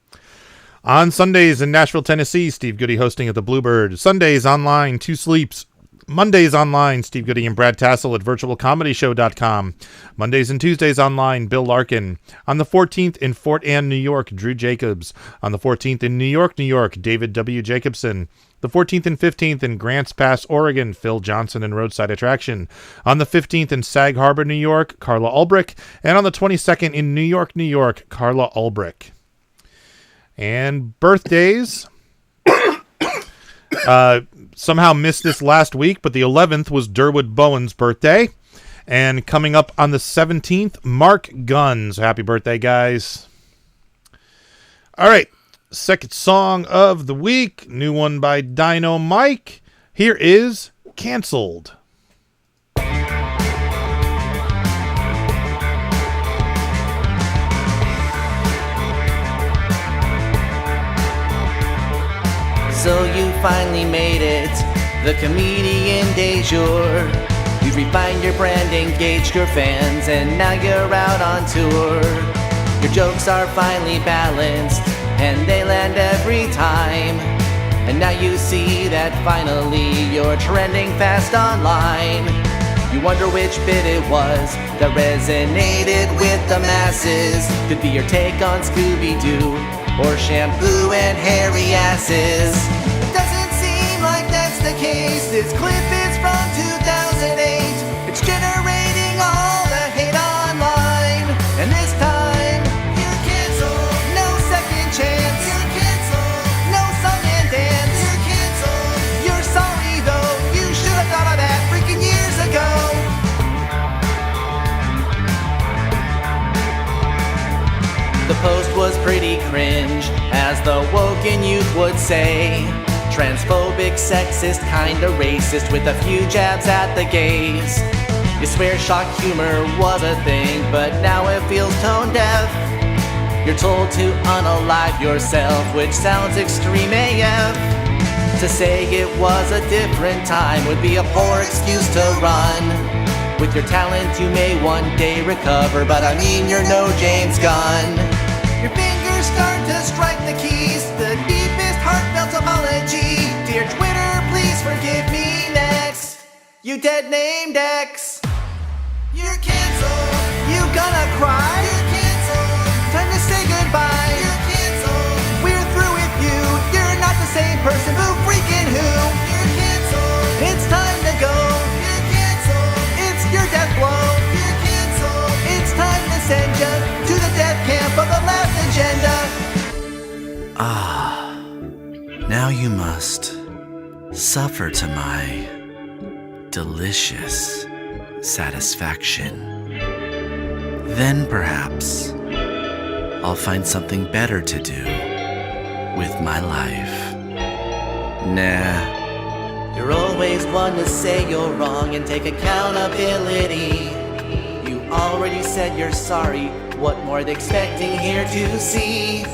On Sundays in Nashville, Tennessee, Steve Goody hosting at the Bluebird. Sundays online, 2 Sleeps. Mondays online, Steve Goody and Brad Tassel at virtualcomedyshow.com. Mondays and Tuesdays online, Bill Larkin. On the 14th in Fort Anne, New York, Drew Jacobs. On the 14th in New York, David W. Jacobson. The 14th and 15th in Grants Pass, Oregon, Phil Johnson and Roadside Attraction. On the 15th in Sag Harbor, New York, Carla Ulbrich. And on the 22nd in New York, Carla Ulbrich. And birthdays. Somehow missed this last week, but the 11th was Durwood Bowen's birthday. And coming up on the 17th, Mark Guns. Happy birthday, guys. All right. Second song of the week. New one by Dino-Mike. Here is Canceled. So you finally made it, the comedian de jour. You refined your brand, engaged your fans, and now you're out on tour. Your jokes are finally balanced, and they land every time. And now you see that finally you're trending fast online. You wonder which bit it was that resonated with the masses. Could be your take on Scooby-Doo, or shampoo and hairy asses. It doesn't seem like that's the case. This clip is from 2008. It's generating all the hate online. And this time, you're canceled. No second chance. You're canceled. No song and dance. You're canceled. You're sorry though. You should have thought of that freaking years ago. The post was pretty cringe, as the woken youth would say. Transphobic, sexist, kinda racist, with a few jabs at the gays. You swear shock humor was a thing, but now it feels tone deaf. You're told to unalive yourself, which sounds extreme AF. To say it was a different time would be a poor excuse to run. With your talent you may one day recover, but I mean you're no James Gunn. Your fingers start to strike the keys, the deepest heartfelt apology. Dear Twitter, please forgive me next. You dead named X. You're canceled. You gonna cry? You're canceled. Time to say goodbye. You're canceled. We're through with you. You're not the same person. Who freaking who? You're canceled. It's time to go. You're canceled. It's your death blow. You're canceled. It's time to send you to the death camp of the left agenda. Ah, now you must suffer to my delicious satisfaction. Then perhaps I'll find something better to do with my life. Nah. You're always one to say you're wrong and take accountability. You already said you're sorry. What more are they expecting here to see?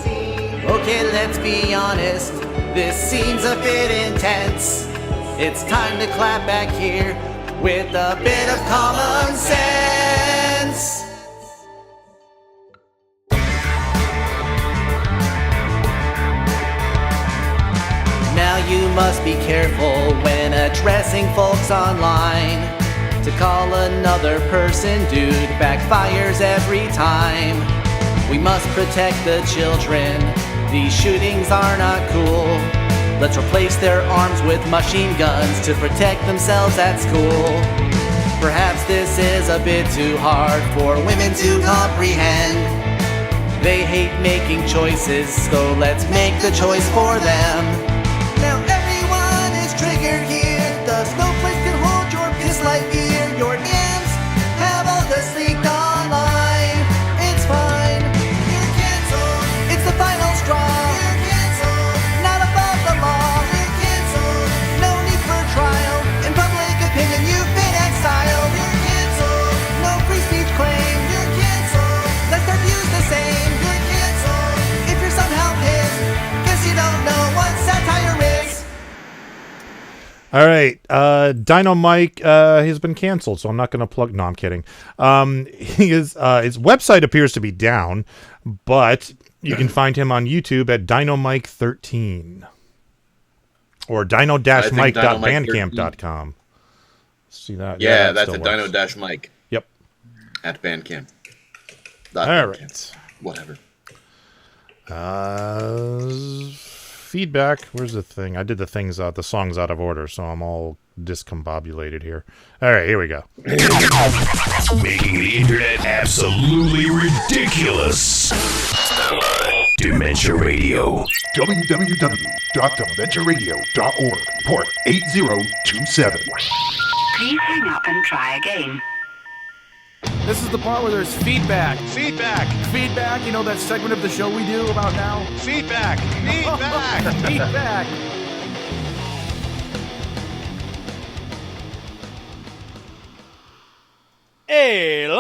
Okay, let's be honest. This seems a bit intense. It's time to clap back here with a bit of common sense. Now you must be careful when addressing folks online. To call another person dude backfires every time. We must protect the children. These shootings are not cool. Let's replace their arms with machine guns to protect themselves at school. Perhaps this is a bit too hard for women to comprehend. They hate making choices, so let's make the choice for them. Now everyone is triggered here. The snowflake can hold your piss like beer. Your DMs have all this leaked online. It's fine. You're canceled. It's the final straw. You're canceled. Not above the law. You're canceled. No need for trial. In public opinion, you've been exiled. You're canceled. No free speech claim. You're canceled. Let their views the same. You're canceled. If you're somehow pissed, guess you don't know what satire is. All right, Dino-Mike has been canceled, so I'm not going to plug. No, I'm kidding. His website appears to be down, but you can find him on YouTube at Dino-Mike13 or dino-mike.bandcamp.com. See that? Yeah, that that's still a works. Dino-Mike. Yep. At Bandcamp. All right. Whatever. Feedback. Where's the thing? I did the songs out of order, so I'm all discombobulated here. All right, here we go. Making the internet absolutely ridiculous. Dementia Radio. www.dementiaradio.org. Port 8027. Please hang up and try again. This is the part where there's feedback. Feedback. You know that segment of the show we do about now? Feedback. Feedback. A-Log!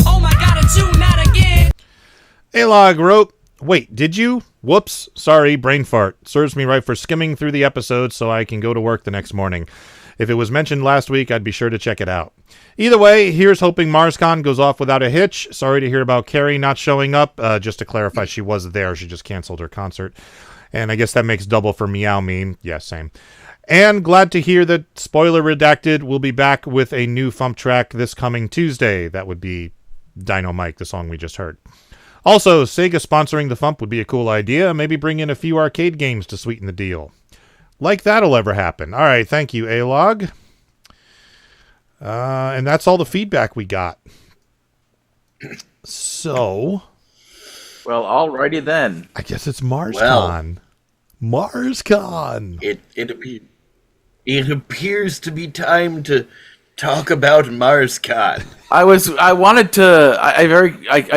Oh my god, it's you, not again! A-Log wrote, wait, did you? Whoops, sorry, brain fart. Serves me right for skimming through the episode so I can go to work the next morning. If it was mentioned last week, I'd be sure to check it out. Either way, here's hoping MarsCon goes off without a hitch. Sorry to hear about Carrie not showing up. Just to clarify, she was there. She just canceled her concert. And I guess that makes double for Meow Meme. Yeah, same. And glad to hear that, spoiler redacted, will be back with a new FuMP track this coming Tuesday. That would be Dino-Mike, the song we just heard. Also, Sega sponsoring the FuMP would be a cool idea. Maybe bring in a few arcade games to sweeten the deal. Like that'll ever happen. All right, thank you, A-Log. And that's all the feedback we got. So... Well, alrighty then. I guess it's MarsCon. MarsCon! It appears to be time to talk about MarsCon. I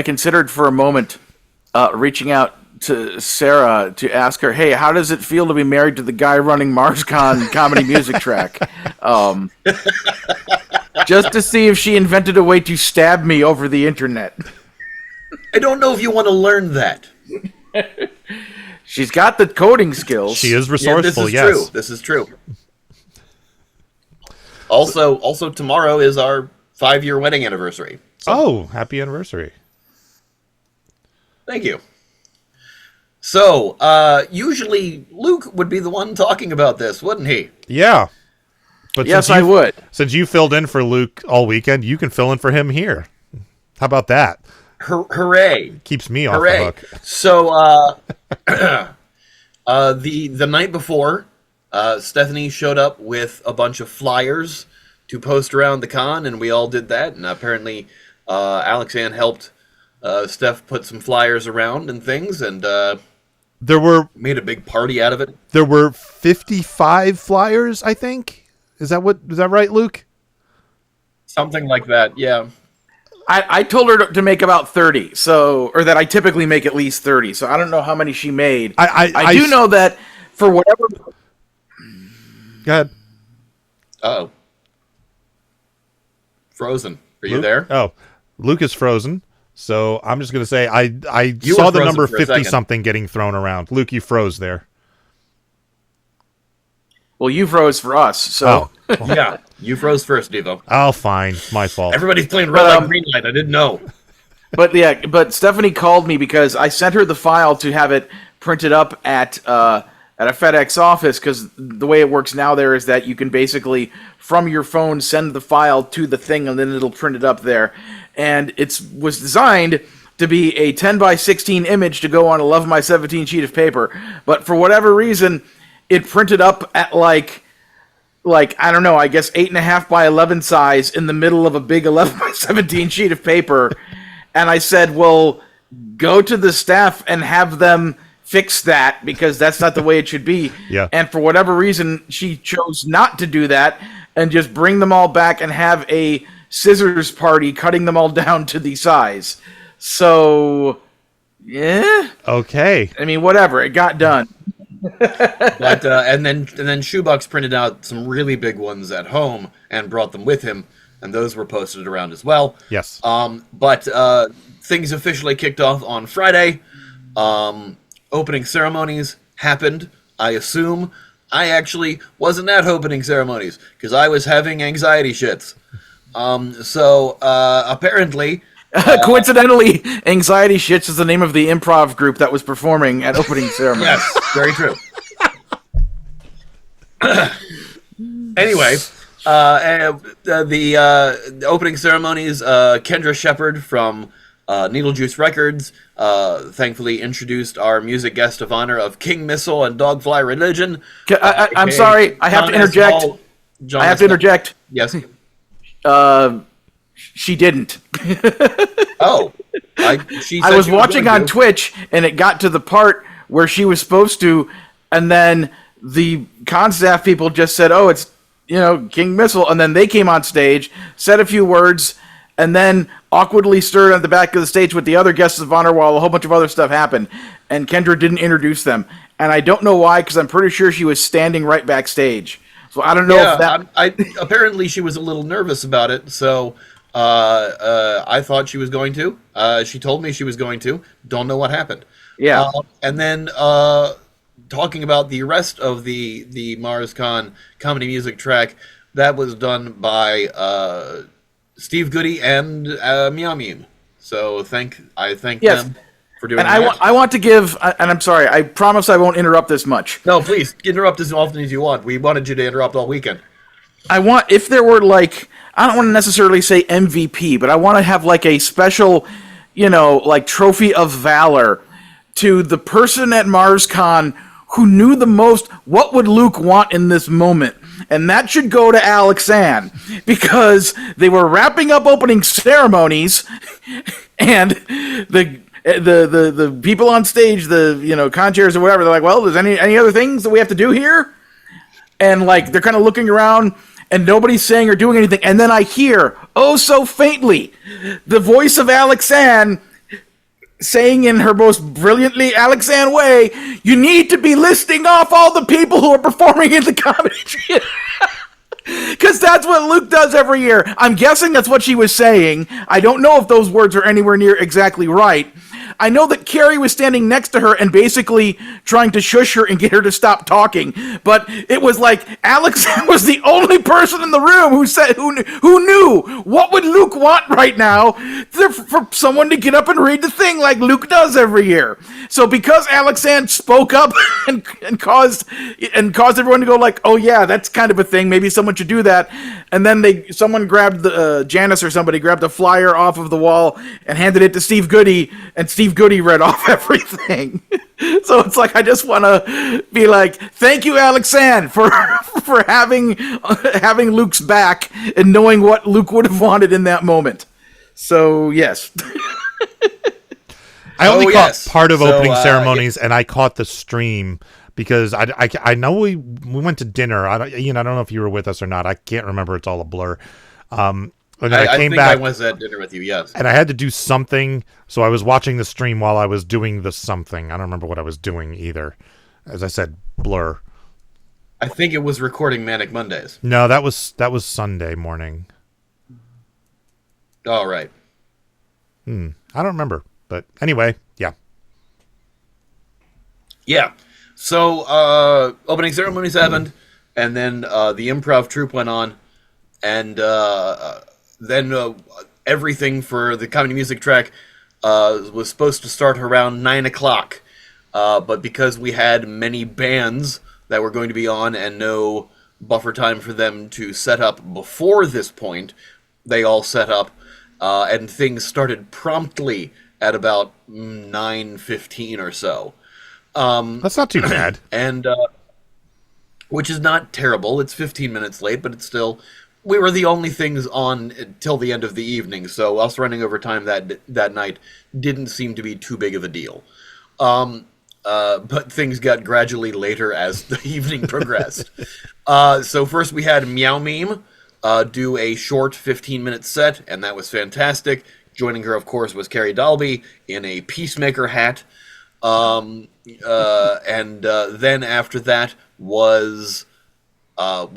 considered for a moment reaching out to Sarah to ask her, hey, how does it feel to be married to the guy running MarsCon comedy music track? Just to see if she invented a way to stab me over the internet. I don't know if you want to learn that. She's got the coding skills. She is resourceful, yes. This is true. Also, tomorrow is our 5-year wedding anniversary. So. Happy anniversary. Thank you. So, usually Luke would be the one talking about this, wouldn't he? Yeah. But yes, I would. Since you filled in for Luke all weekend, you can fill in for him here. How about that? Hooray. Keeps me off the hook. So, the night before, Stephanie showed up with a bunch of flyers to post around the con, and we all did that. And apparently, Alex Ann helped Steph put some flyers around and things, and made a big party out of it. There were 55 flyers, I think. Is that right, Luke? Something like that, yeah. I told her to make about 30, or that I typically make at least 30. So I don't know how many she made. I do know that for whatever. Go ahead. Uh-oh. Frozen. Are you there? Oh, Luke is frozen. So I'm just going to say I You saw were the number frozen for a 50 something getting thrown around. Luke, you froze there. Well, you froze for us, so yeah, you froze first, Devo. Oh, fine, my fault. Everybody's playing red light, green light. I didn't know. But Stephanie called me because I sent her the file to have it printed up at a FedEx office. Because the way it works now there is that you can basically from your phone send the file to the thing and then it'll print it up there. And it was designed to be a 10 by 16 image to go on a Love My 17 sheet of paper. But for whatever reason, it printed up at like I don't know, I guess 8.5 by 11 size in the middle of a big 11 by 17 sheet of paper. And I said, well, go to the staff and have them fix that, because that's not the way it should be. Yeah. And for whatever reason, she chose not to do that and just bring them all back and have a scissors party cutting them all down to the size. So, yeah. Okay. I mean, whatever. It got done. But and then Shoebox printed out some really big ones at home and brought them with him, and those were posted around as well. Yes. But things officially kicked off on Friday. Opening ceremonies happened. I assume I actually wasn't at opening ceremonies because I was having anxiety shits. So apparently. Coincidentally, Anxiety Shits is the name of the improv group that was performing at opening ceremony. Yes, very true. Anyway, the opening ceremonies, Kendra Shepard from Needle Juice Records thankfully introduced our music guest of honor of King Missile and Dogfly Religion. I'm sorry, I have to interject. I have to interject. Yes. She didn't. Oh. I was watching on Twitch, and it got to the part where she was supposed to, and then the con staff people just said, oh, it's, King Missile, and then they came on stage, said a few words, and then awkwardly stirred at the back of the stage with the other guests of honor while a whole bunch of other stuff happened, and Kendra didn't introduce them. And I don't know why, because I'm pretty sure she was standing right backstage. So I don't know if that... apparently she was a little nervous about it, so... I thought she was going to. She told me she was going to. Don't know what happened. Yeah. And then talking about the rest of the MarsCon comedy music track, that was done by Steve Goody and Meow Mew. So I thank them for doing that. I want to give, and I'm sorry, I promise I won't interrupt this much. No, please, interrupt as often as you want. We wanted you to interrupt all weekend. If there were I don't want to necessarily say MVP, but I want to have a special, trophy of valor to the person at MarsCon who knew the most what would Luke want in this moment. And that should go to Alex Ann, because they were wrapping up opening ceremonies, and the people on stage, the con-chairs or whatever, they're like, well, there's any other things that we have to do here? And they're kind of looking around, and nobody's saying or doing anything. And then I hear, oh so faintly, the voice of Alex Ann saying in her most brilliantly Alex Ann way, you need to be listing off all the people who are performing in the comedy theater. Because that's what Luke does every year. I'm guessing that's what she was saying. I don't know if those words are anywhere near exactly right. I know that Carrie was standing next to her and basically trying to shush her and get her to stop talking. But it was like Alex was the only person in the room who knew what would Luke want right now for someone to get up and read the thing like Luke does every year. So because Alex Ann spoke up and caused everyone to go oh yeah, that's kind of a thing. Maybe someone should do that. And then someone grabbed Janice or somebody grabbed a flyer off of the wall and handed it to Steve Goody, and Steve Goody read off everything. So it's I just want to be thank you, Alex Ann, for having Luke's back and knowing what Luke would have wanted in that moment. So yes. I only caught part of opening ceremonies, and I caught the stream because I know we went to dinner. I don't know if you were with us or not. I can't remember. It's all a blur. And then I came think back. I was at dinner with you, yes. And I had to do something, so I was watching the stream while I was doing the something. I don't remember what I was doing either. As I said, blur. I think it was recording Manic Mondays. No, that was Sunday morning. All right. I don't remember, but anyway, yeah. Yeah. So opening ceremonies happened, and then the improv troupe went on, and then everything for the comedy music track was supposed to start around 9 o'clock. But because we had many bands that were going to be on and no buffer time for them to set up before this point, they all set up, and things started promptly at about 9:15 or so. That's not too bad. And which is not terrible. It's 15 minutes late, but it's still... We were the only things on till the end of the evening, so us running over time that night didn't seem to be too big of a deal. But things got gradually later as the evening progressed. So first we had Meow Meme do a short 15-minute set, and that was fantastic. Joining her, of course, was Carrie Dalby in a Peacemaker hat. And then after that was Odd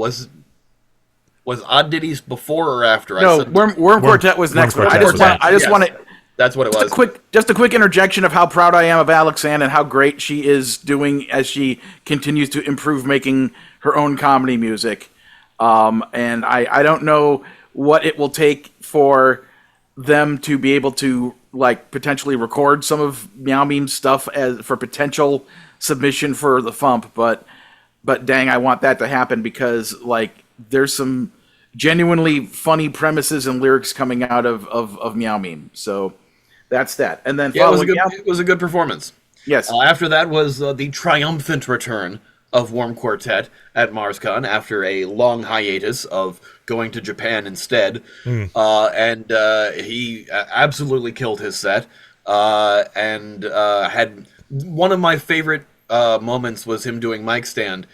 Ditties before or after? No, Worm Quartet was next. I just want to. That's what it was. Just a quick interjection of how proud I am of Alex Ann and how great she is doing as she continues to improve making her own comedy music. And I don't know what it will take for them to be able to like potentially record some of Meow Meme's stuff for potential submission for the FuMP, but dang, I want that to happen because like there's some genuinely funny premises and lyrics coming out of Meow Meme. So that's that. And then it was a good performance. Yes. After that was the triumphant return of Worm Quartet at MarsCon after a long hiatus of going to Japan instead. And he absolutely killed his set. And had one of my favorite moments was him doing mic stand.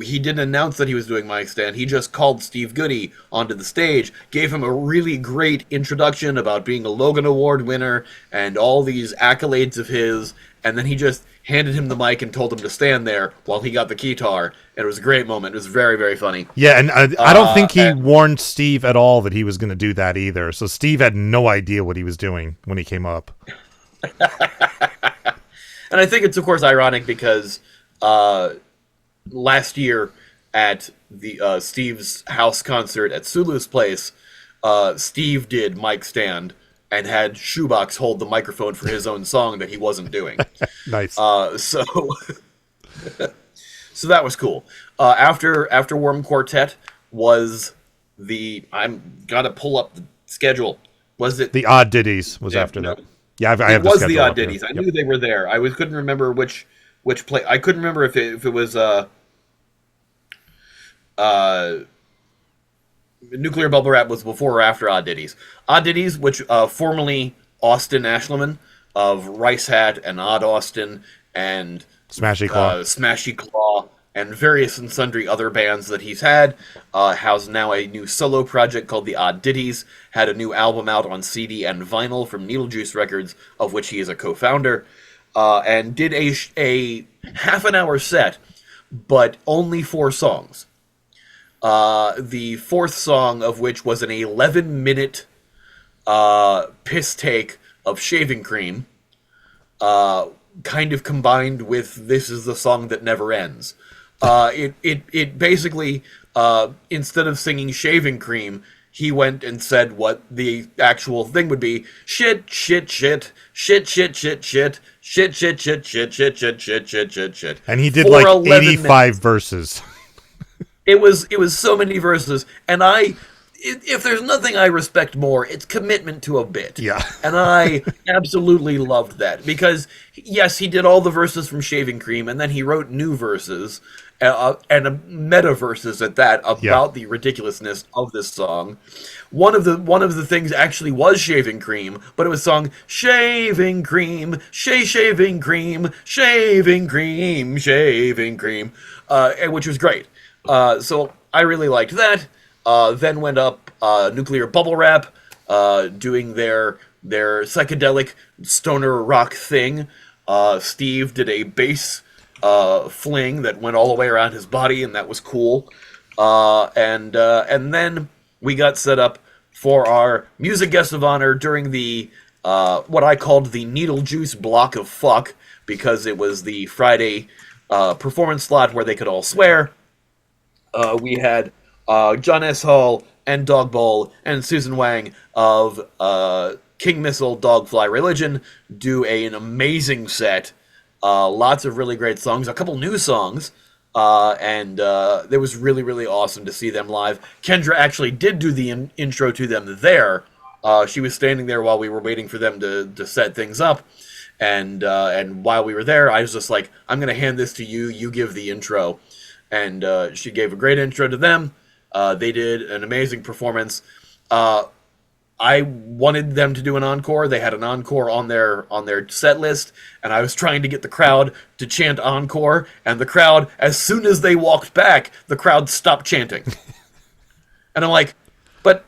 He didn't announce that he was doing mic stand. He just called Steve Goody onto the stage, gave him a really great introduction about being a Logan Award winner and all these accolades of his, and then he just handed him the mic and told him to stand there while he got the guitar. And it was a great moment. It was very, very funny. Yeah, and I don't think he warned Steve at all that he was going to do that either. So Steve had no idea what he was doing when he came up. And I think it's, of course, ironic because last year at the Steve's house concert at Sulu's place, Steve did mic stand and had Shoebox hold the microphone for his own song that he wasn't doing. Nice. So that was cool. After Worm Quartet was I'm gotta pull up the schedule. Was it the Odd Ditties? Was after that? Yeah, I have. It was the Odd Ditties. I knew they were there. I couldn't remember which play. I couldn't remember if it was Nuclear Bubble Wrap was before or after Odd Ditties. Odd Ditties, which formerly Austin Ashleman of Rice Hat and Odd Austin and Smashy Claw, Smashy Claw, and various and sundry other bands that he's had, has now a new solo project called the Odd Ditties, had a new album out on CD and vinyl from Needlejuice Records, of which he is a co-founder, and did a half an hour set, but only 4 songs. The 4th song of which was an 11-minute piss take of Shaving Cream, kind of combined with This Is the Song That Never Ends. It basically, instead of singing Shaving Cream, he went and said what the actual thing would be: shit, shit, shit, shit, shit, shit, shit, shit, shit, shit, shit, shit, shit, shit, shit, shit, shit. And he did like 85 verses. It was so many verses, and if there's nothing I respect more, it's commitment to a bit. Yeah. And I absolutely loved that, because, yes, he did all the verses from Shaving Cream, and then he wrote new verses, and meta verses at that, about the ridiculousness of this song. One of the things actually was Shaving Cream, but it was sung Shaving Cream, Shaving Cream, Shaving Cream, Shaving Cream, which was great. So I really liked that. Then went up Nuclear Bubble Wrap, doing their psychedelic stoner rock thing. Steve did a bass fling that went all the way around his body, and that was cool. And then we got set up for our music guest of honor during the what I called the Needlejuice block of fuck, because it was the Friday performance slot where they could all swear. We had John S. Hall and Dog Bowl and Susan Wang of King Missile Dogfly Religion do an amazing set. Lots of really great songs, a couple new songs, and it was really, really awesome to see them live. Kendra actually did do the intro to them there She was standing there while we were waiting for them to set things up. And while we were there, I was just like, I'm going to hand this to you. You give the intro. And she gave a great intro to them. They did an amazing performance. I wanted them to do an encore. They had an encore on their set list, and I was trying to get the crowd to chant encore, and the crowd, as soon as they walked back, the crowd stopped chanting. And I'm like, but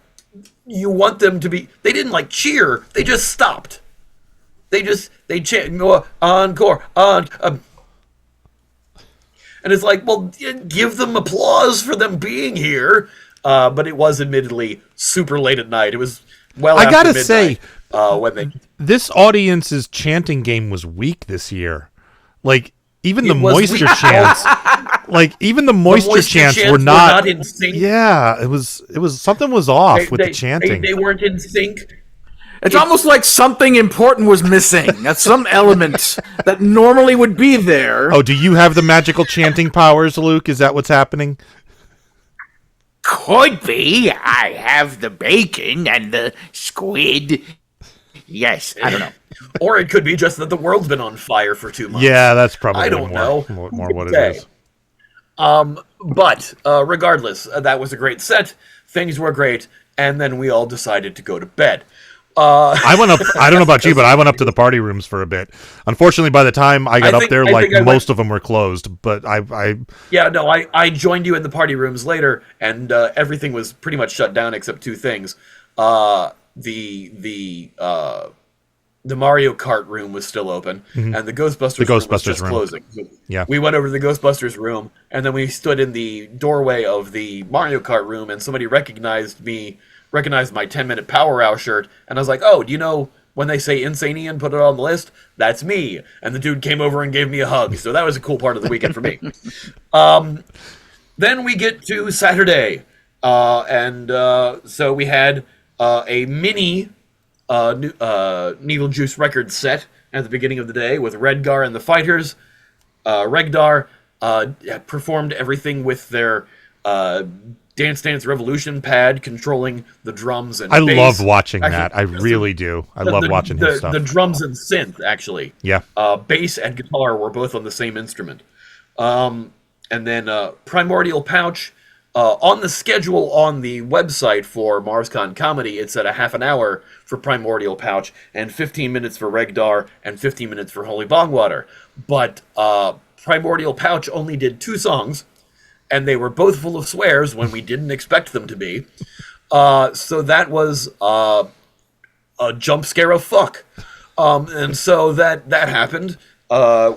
you want them to be... They didn't, like, cheer. They just stopped. They chant, go, encore, and it's like, well, give them applause for them being here. But it was admittedly super late at night. It was well after midnight. I gotta say, when this audience's chanting game was weak this year. Like, even the moisture chants... Like, even the moisture chants were not in sync. Yeah, it was something was off with the chanting. They weren't in sync. It's almost like something important was missing. That's some element that normally would be there. Oh, do you have the magical chanting powers, Luke? Is that what's happening? Could be. I have the bacon and the squid. Yes, I don't know. Or it could be just that the world's been on fire for 2 months. Yeah, that's probably I don't know. More what it is. But regardless, that was a great set. Things were great, and then we all decided to go to bed. I went up. I don't know about you, but I went up to the party rooms for a bit. Unfortunately, by the time I got up there, most of them were closed. But I joined you in the party rooms later, and everything was pretty much shut down except 2 things. The Mario Kart room was still open, and the Ghostbusters room was just closing. So yeah, we went over to the Ghostbusters room, and then we stood in the doorway of the Mario Kart room, and somebody recognized my 10-minute Power Hour shirt, and I was like, oh, do you know when they say Insane Ian, put it on the list? That's me. And the dude came over and gave me a hug, so that was a cool part of the weekend for me. Then we get to Saturday, so we had a mini Needle Juice record set at the beginning of the day with Redgar and the Fighters. Regdar performed everything with their Dance Dance Revolution pad controlling the drums and bass. I love watching that. I really do. I love watching his stuff. The drums and synth, actually. Yeah. Bass and guitar were both on the same instrument. And then Primordial Pouch. On the schedule on the website for MarsCon Comedy, it's at a half an hour for Primordial Pouch and 15 minutes for Regdar and 15 minutes for Holy Bongwater. But Primordial Pouch only did 2 songs, and they were both full of swears when we didn't expect them to be. So that was a jump scare of fuck. And so that happened,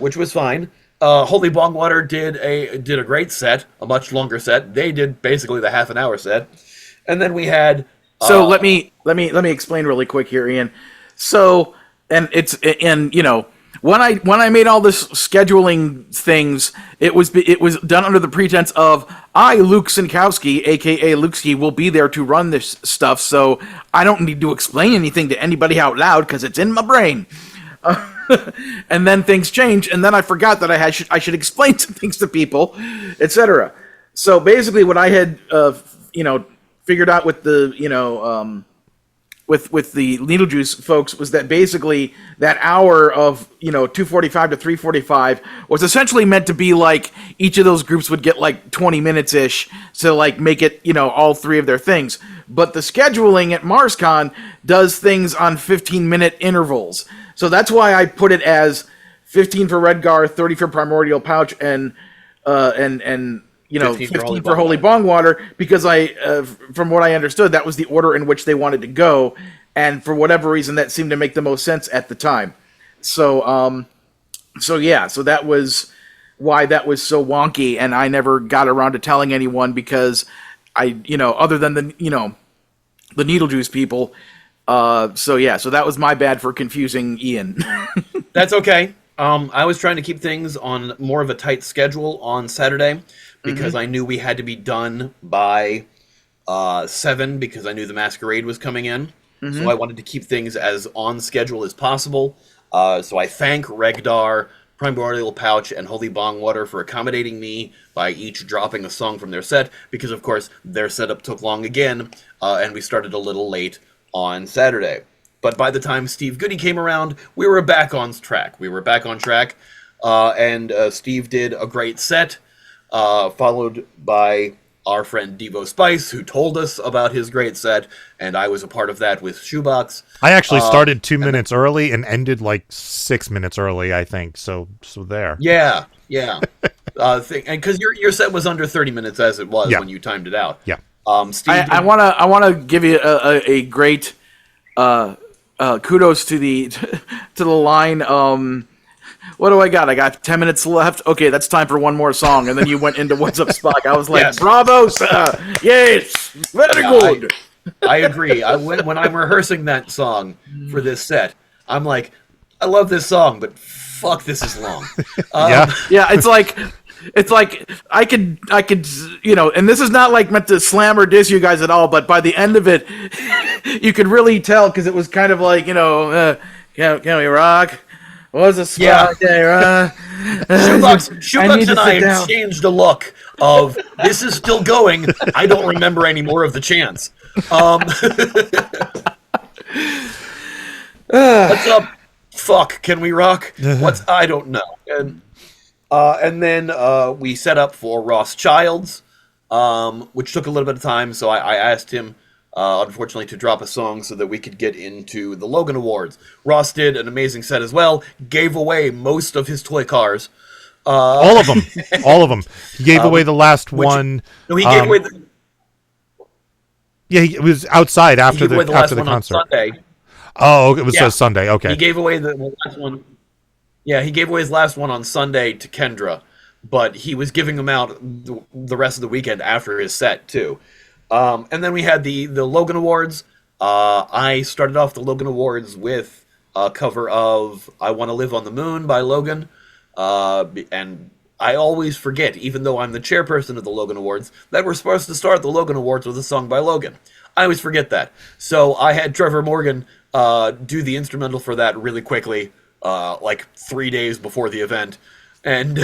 which was fine. Holy Bongwater did a great set, a much longer set. They did basically the half an hour set. And then we had... So let me explain really quick here, Ian. So, when I made all this scheduling things, it was done under the pretense of Luke Sinkowski, aka Lukeski, will be there to run this stuff, so I don't need to explain anything to anybody out loud because it's in my brain. And then things changed, and then I forgot that I should explain some things to people, etc. So basically, what I had figured out with the with the Needle Juice folks was that basically that hour of 2:45 to 3:45 was essentially meant to be like each of those groups would get like 20 minutes ish to like make it all 3 of their things. But the scheduling at MarsCon does things on 15-minute intervals. So that's why I put it as 15 for Redgar, 30 for Primordial Pouch, and 15 for Holy Bongwater, because from what I understood, that was the order in which they wanted to go, and for whatever reason, that seemed to make the most sense at the time. So that was why that was so wonky, and I never got around to telling anyone because other than the Needle Juice people. So that was my bad for confusing Ian. That's okay. I was trying to keep things on more of a tight schedule on Saturday because I knew we had to be done by 7 because I knew the Masquerade was coming in. So I wanted to keep things as on schedule as possible. So I thank Regdar, Primordial Pouch, and Holy Bongwater for accommodating me by each dropping a song from their set because, of course, their setup took long again, and we started a little late on Saturday. But by the time Steve Goody came around, we were back on track. And Steve did a great set, followed by our friend Devo Spice, who told us about his great set, and I was a part of that with Shoebox. I actually started 2 minutes early and ended like 6 minutes early, I think. So there. Yeah. And because your set was under 30 minutes as it was when you timed it out. Yeah. Steve, I wanna give you a great kudos to the line. What do I got? I got 10 minutes left. Okay, that's time for one more song. And then you went into What's Up, Spock. I was like, Yes. bravo, sir. Yes, very good. I agree. When I'm rehearsing that song for this set, I'm like, I love this song, but fuck, this is long. Yeah, it's like I could, and this is not like meant to slam or diss you guys at all, but by the end of it, you could really tell because it was kind of like, can we rock? Was a spot there? Shoebox and I exchanged a look of this is still going. I don't remember any more of the chants. What's up? Fuck, can we rock? I don't know. And then we set up for Ross Childs, which took a little bit of time. So I asked him, unfortunately, to drop a song so that we could get into the Logan Awards. Ross did an amazing set as well. Gave away most of his toy cars. All of them. He gave away the last one. No, he gave away Yeah, it was outside after the concert. On Sunday. Oh, it was Sunday. Okay. He gave away the last one. Yeah, he gave away his last one on Sunday to Kendra, but he was giving them out the rest of the weekend after his set too. And then we had the Logan Awards. I started off the Logan Awards with a cover of "I Want to Live on the Moon" by Logan, and I always forget, even though I'm the chairperson of the Logan Awards, that we're supposed to start the Logan Awards with a song by Logan. I always forget that. So I had Trevor Morgan do the instrumental for that really quickly, like 3 days before the event. And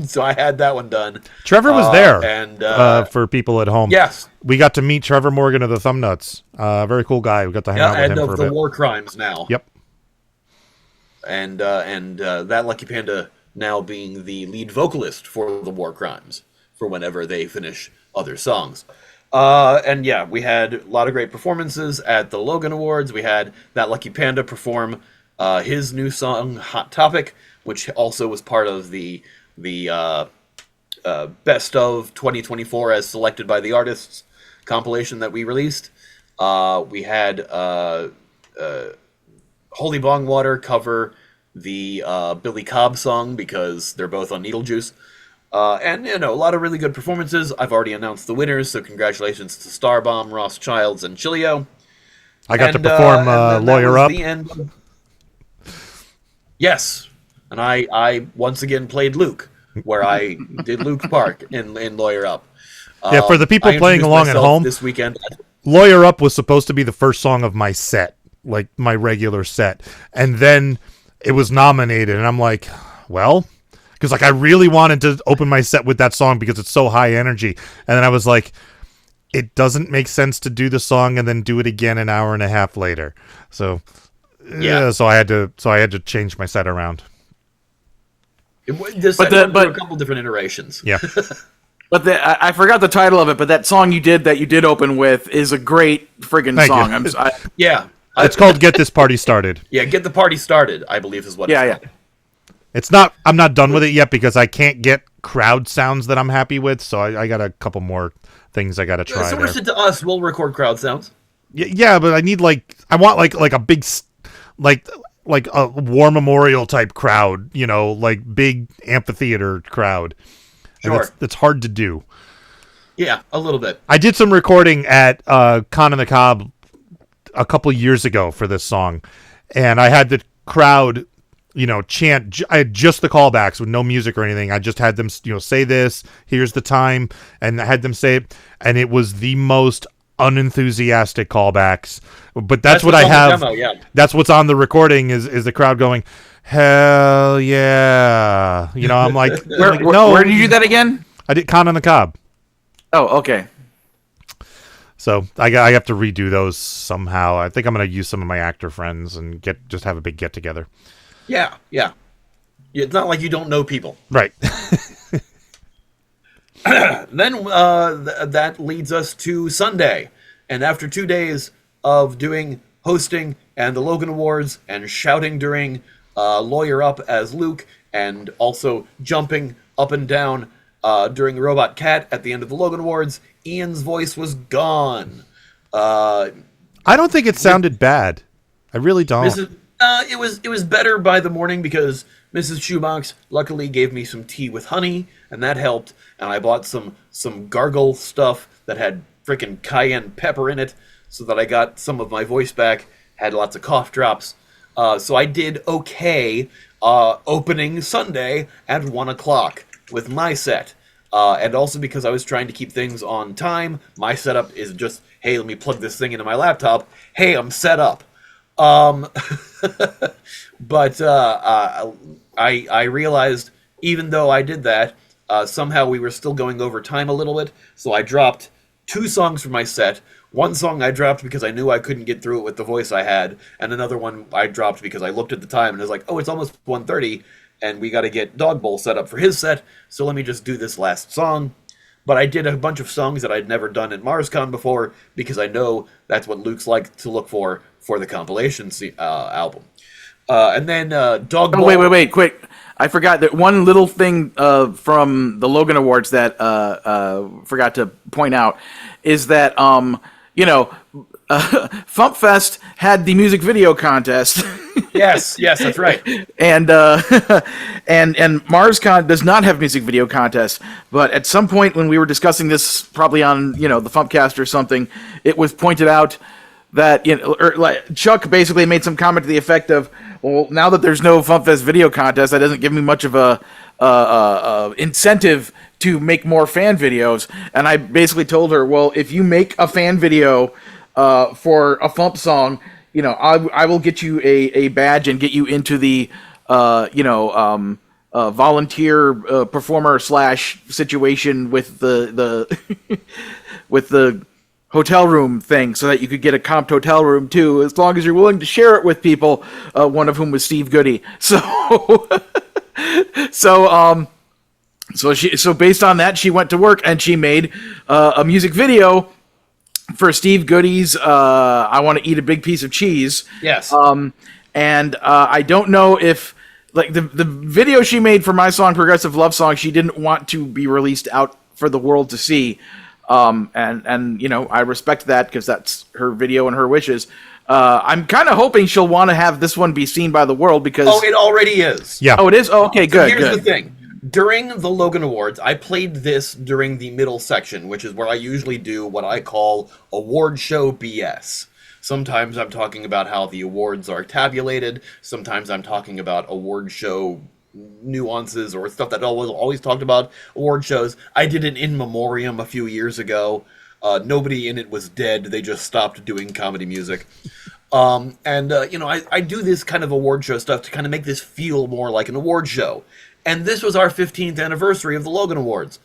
so I had that one done. Trevor was there, and for people at home. Yes. We got to meet Trevor Morgan of the Thumbnuts. Very cool guy. We got to hang out with him for a and bit. of the War Crimes now. Yep. And that Lucky Panda now being the lead vocalist for the War Crimes for whenever they finish other songs. And yeah, we had a lot of great performances at the Logan Awards. We had that Lucky Panda perform his new song, Hot Topic, which also was part of the Best of 2024 as selected by the artists compilation that we released. We had Holy Bong Water cover the Billy Cobb song because they're both on Needle Juice. And, a lot of really good performances. I've already announced the winners, so congratulations to Starbomb, Ross Childs, and Chilio. I got to perform Lawyer Up. The end. Yes. And I once again played Luke, where I did Luke Park in Lawyer Up. Yeah, for the people playing along at home, this weekend, Lawyer Up was supposed to be the first song of my set, like my regular set. And then it was nominated, and I'm like, well, because like I really wanted to open my set with that song because it's so high energy. And then I was like, it doesn't make sense to do the song and then do it again an hour and a half later. So so I had to change my set around. But there were a couple different iterations. Yeah. But I forgot the title of it, but that song you did open with is a great friggin' Thank song. Yeah. It's called Get This Party Started. Yeah, Get the Party Started, I believe is what it's called. It's not, I'm not done with it yet because I can't get crowd sounds that I'm happy with, so I got a couple more things I got to try. Source it to us, we'll record crowd sounds. Yeah, but I need I want like a big, like a war memorial type crowd, like big amphitheater crowd. Sure. It's hard to do. Yeah, a little bit. I did some recording at Con on the Cob a couple years ago for this song, and I had the crowd, chant. I had just the callbacks with no music or anything. I just had them, say this, here's the time, and I had them say it, and it was the most unenthusiastic callbacks. But that's what I have. Demo, yeah. That's what's on the recording is the crowd going, hell yeah. I'm like, where did you do that again? I did Con on the Cob. Oh, okay. So I have to redo those somehow. I think I'm going to use some of my actor friends and just have a big get together. Yeah. It's not like you don't know people. Right. Then that leads us to Sunday. And after 2 days of doing hosting and the Logan Awards and shouting during Lawyer Up as Luke and also jumping up and down during Robot Cat at the end of the Logan Awards, Ian's voice was gone. I don't think it sounded bad. I really don't. It was better by the morning because Mrs. Shoebox luckily gave me some tea with honey, and that helped. And I bought some gargle stuff that had frickin' cayenne pepper in it, so that I got some of my voice back. Had lots of cough drops, so I did okay. Opening Sunday at 1:00 with my set, and also because I was trying to keep things on time. My setup is just, hey, let me plug this thing into my laptop. Hey, I'm set up. But I realized even though I did that, somehow we were still going over time a little bit, so I dropped 2 songs from my set. One song I dropped because I knew I couldn't get through it with the voice I had, and another one I dropped because I looked at the time and was like, oh, it's almost 1:30, and we got to get Dog Bowl set up for his set, so let me just do this last song. But I did a bunch of songs that I'd never done at MarsCon before, because I know that's what Luke's like to look for the compilation album. And then Dog Bowl... Oh, wait, quick. I forgot that one little thing from the Logan Awards that forgot to point out is that, FuMPFest had the music video contest. Yes, that's right. And MarsCon does not have music video contest. But at some point when we were discussing this, probably on the FuMPCast or something, it was pointed out that Chuck basically made some comment to the effect of, well, now that there's no FuMPFest video contest, that doesn't give me much of a incentive to make more fan videos. And I basically told her, well, if you make a fan video for a FuMP song, I will get you a badge and get you into the volunteer performer / situation with the with the hotel room thing, so that you could get a comped hotel room too, as long as you're willing to share it with people. One of whom was Steve Goody. So based on that, she went to work and she made a music video for Steve Goody's I Want to Eat a Big Piece of Cheese. Yes. And I don't know if, like, the video she made for my song, Progressive Love Song, she didn't want to be released out for the world to see. And I respect that because that's her video and her wishes. I'm kind of hoping she'll want to have this one be seen by the world because... Oh, it already is. Yeah. Oh, it is? Oh, okay, good. So here's the thing. During the Logan Awards, I played this during the middle section, which is where I usually do what I call award show BS. Sometimes I'm talking about how the awards are tabulated. Sometimes I'm talking about award show nuances or stuff that I always talked about award shows. I did an in memoriam a few years ago. Nobody in it was dead. They just stopped doing comedy music. I do this kind of award show stuff to kind of make this feel more like an award show. And this was our 15th anniversary of the Logan Awards.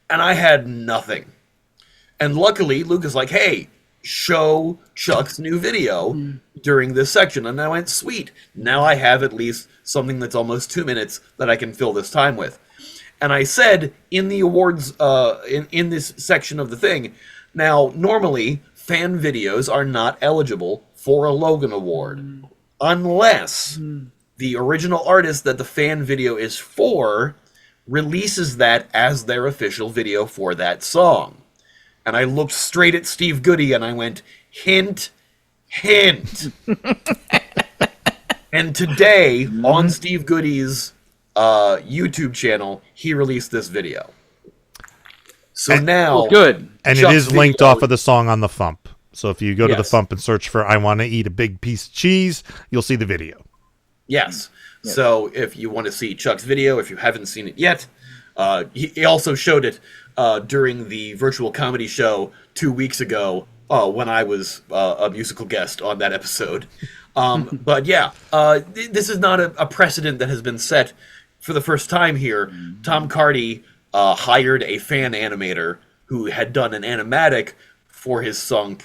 And I had nothing. And luckily, Luke is like, hey, show Chuck's new video during this section. And I went, sweet. Now I have at least something that's almost 2 minutes that I can fill this time with. And I said in the awards, in this section of the thing, now, normally, fan videos are not eligible for a Logan Award. Unless... the original artist that the fan video is for releases that as their official video for that song. And I looked straight at Steve Goody and I went, hint, hint. And today, on Steve Goody's YouTube channel, he released this video. So now... good. And Chuck's it is linked video, off of the song on the FuMP. So if you go to the FuMP and search for I Want to Eat a Big Piece of Cheese, you'll see the video. Yes. So if you want to see Chuck's video, if you haven't seen it yet, he also showed it during the virtual comedy show 2 weeks ago when I was a musical guest on that episode. But yeah, this is not a precedent that has been set for the first time here. Tom Cardy hired a fan animator who had done an animatic for his song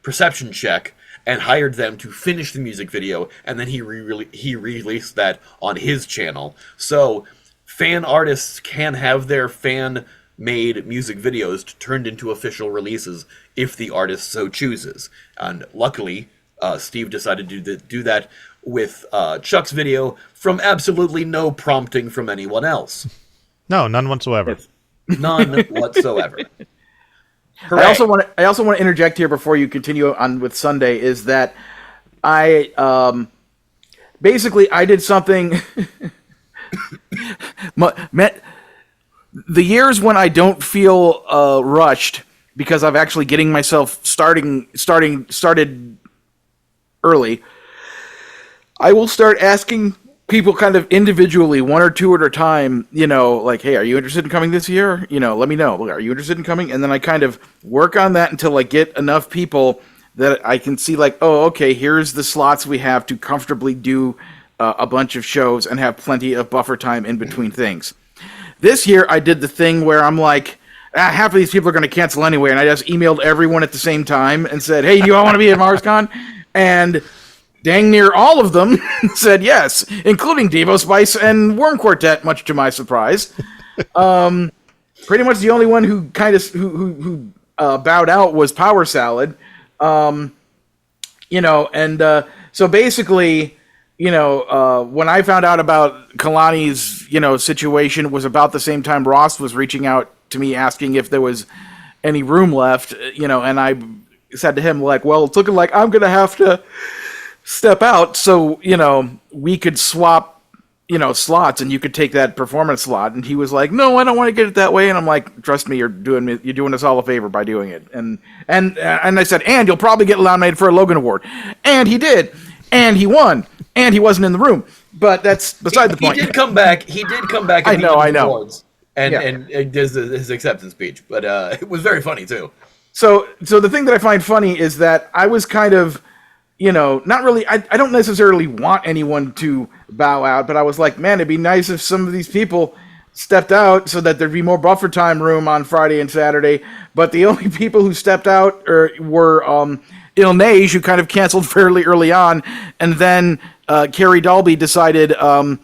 Perception Check and hired them to finish the music video, and then he released that on his channel. So fan artists can have their fan-made music videos turned into official releases if the artist so chooses. And luckily, Steve decided to do that with Chuck's video from absolutely no prompting from anyone else. No, none whatsoever. None whatsoever. I also want to interject here before you continue on with Sunday, is that I basically I did something. The years when I don't feel rushed because I'm actually getting myself started early, I will start asking people kind of individually, one or two at a time, like, hey, are you interested in coming this year? Let me know. Are you interested in coming? And then I kind of work on that until I get enough people that I can see, like, oh, okay, here's the slots we have to comfortably do a bunch of shows and have plenty of buffer time in between things. This year, I did the thing where I'm like, half of these people are going to cancel anyway, and I just emailed everyone at the same time and said, hey, do you all want to be at MarsCon? And dang near all of them said yes, including Devo, Spice, and Worm Quartet, much to my surprise. Pretty much the only one who kind of who bowed out was Power Salad. So basically, when I found out about Kalani's, situation was about the same time Ross was reaching out to me asking if there was any room left, and I said to him, like, well, it's looking like I'm going to have to step out, so we could swap slots and you could take that performance slot. And he was like, no, I don't want to get it that way. And I'm like, trust me, you're doing us all a favor by doing it. And I said, and you'll probably get nominated for a Logan Award. And he did, and he won, and he wasn't in the room, but that's beside the point. He did come back and I know awards and did his acceptance speech, but it was very funny too. So the thing that I find funny is that I was kind of, not really, I don't necessarily want anyone to bow out, but I was like, man, it'd be nice if some of these people stepped out so that there'd be more buffer time room on Friday and Saturday. But the only people who stepped out were Il Neige, who kind of canceled fairly early on, and then Carrie Dalby decided to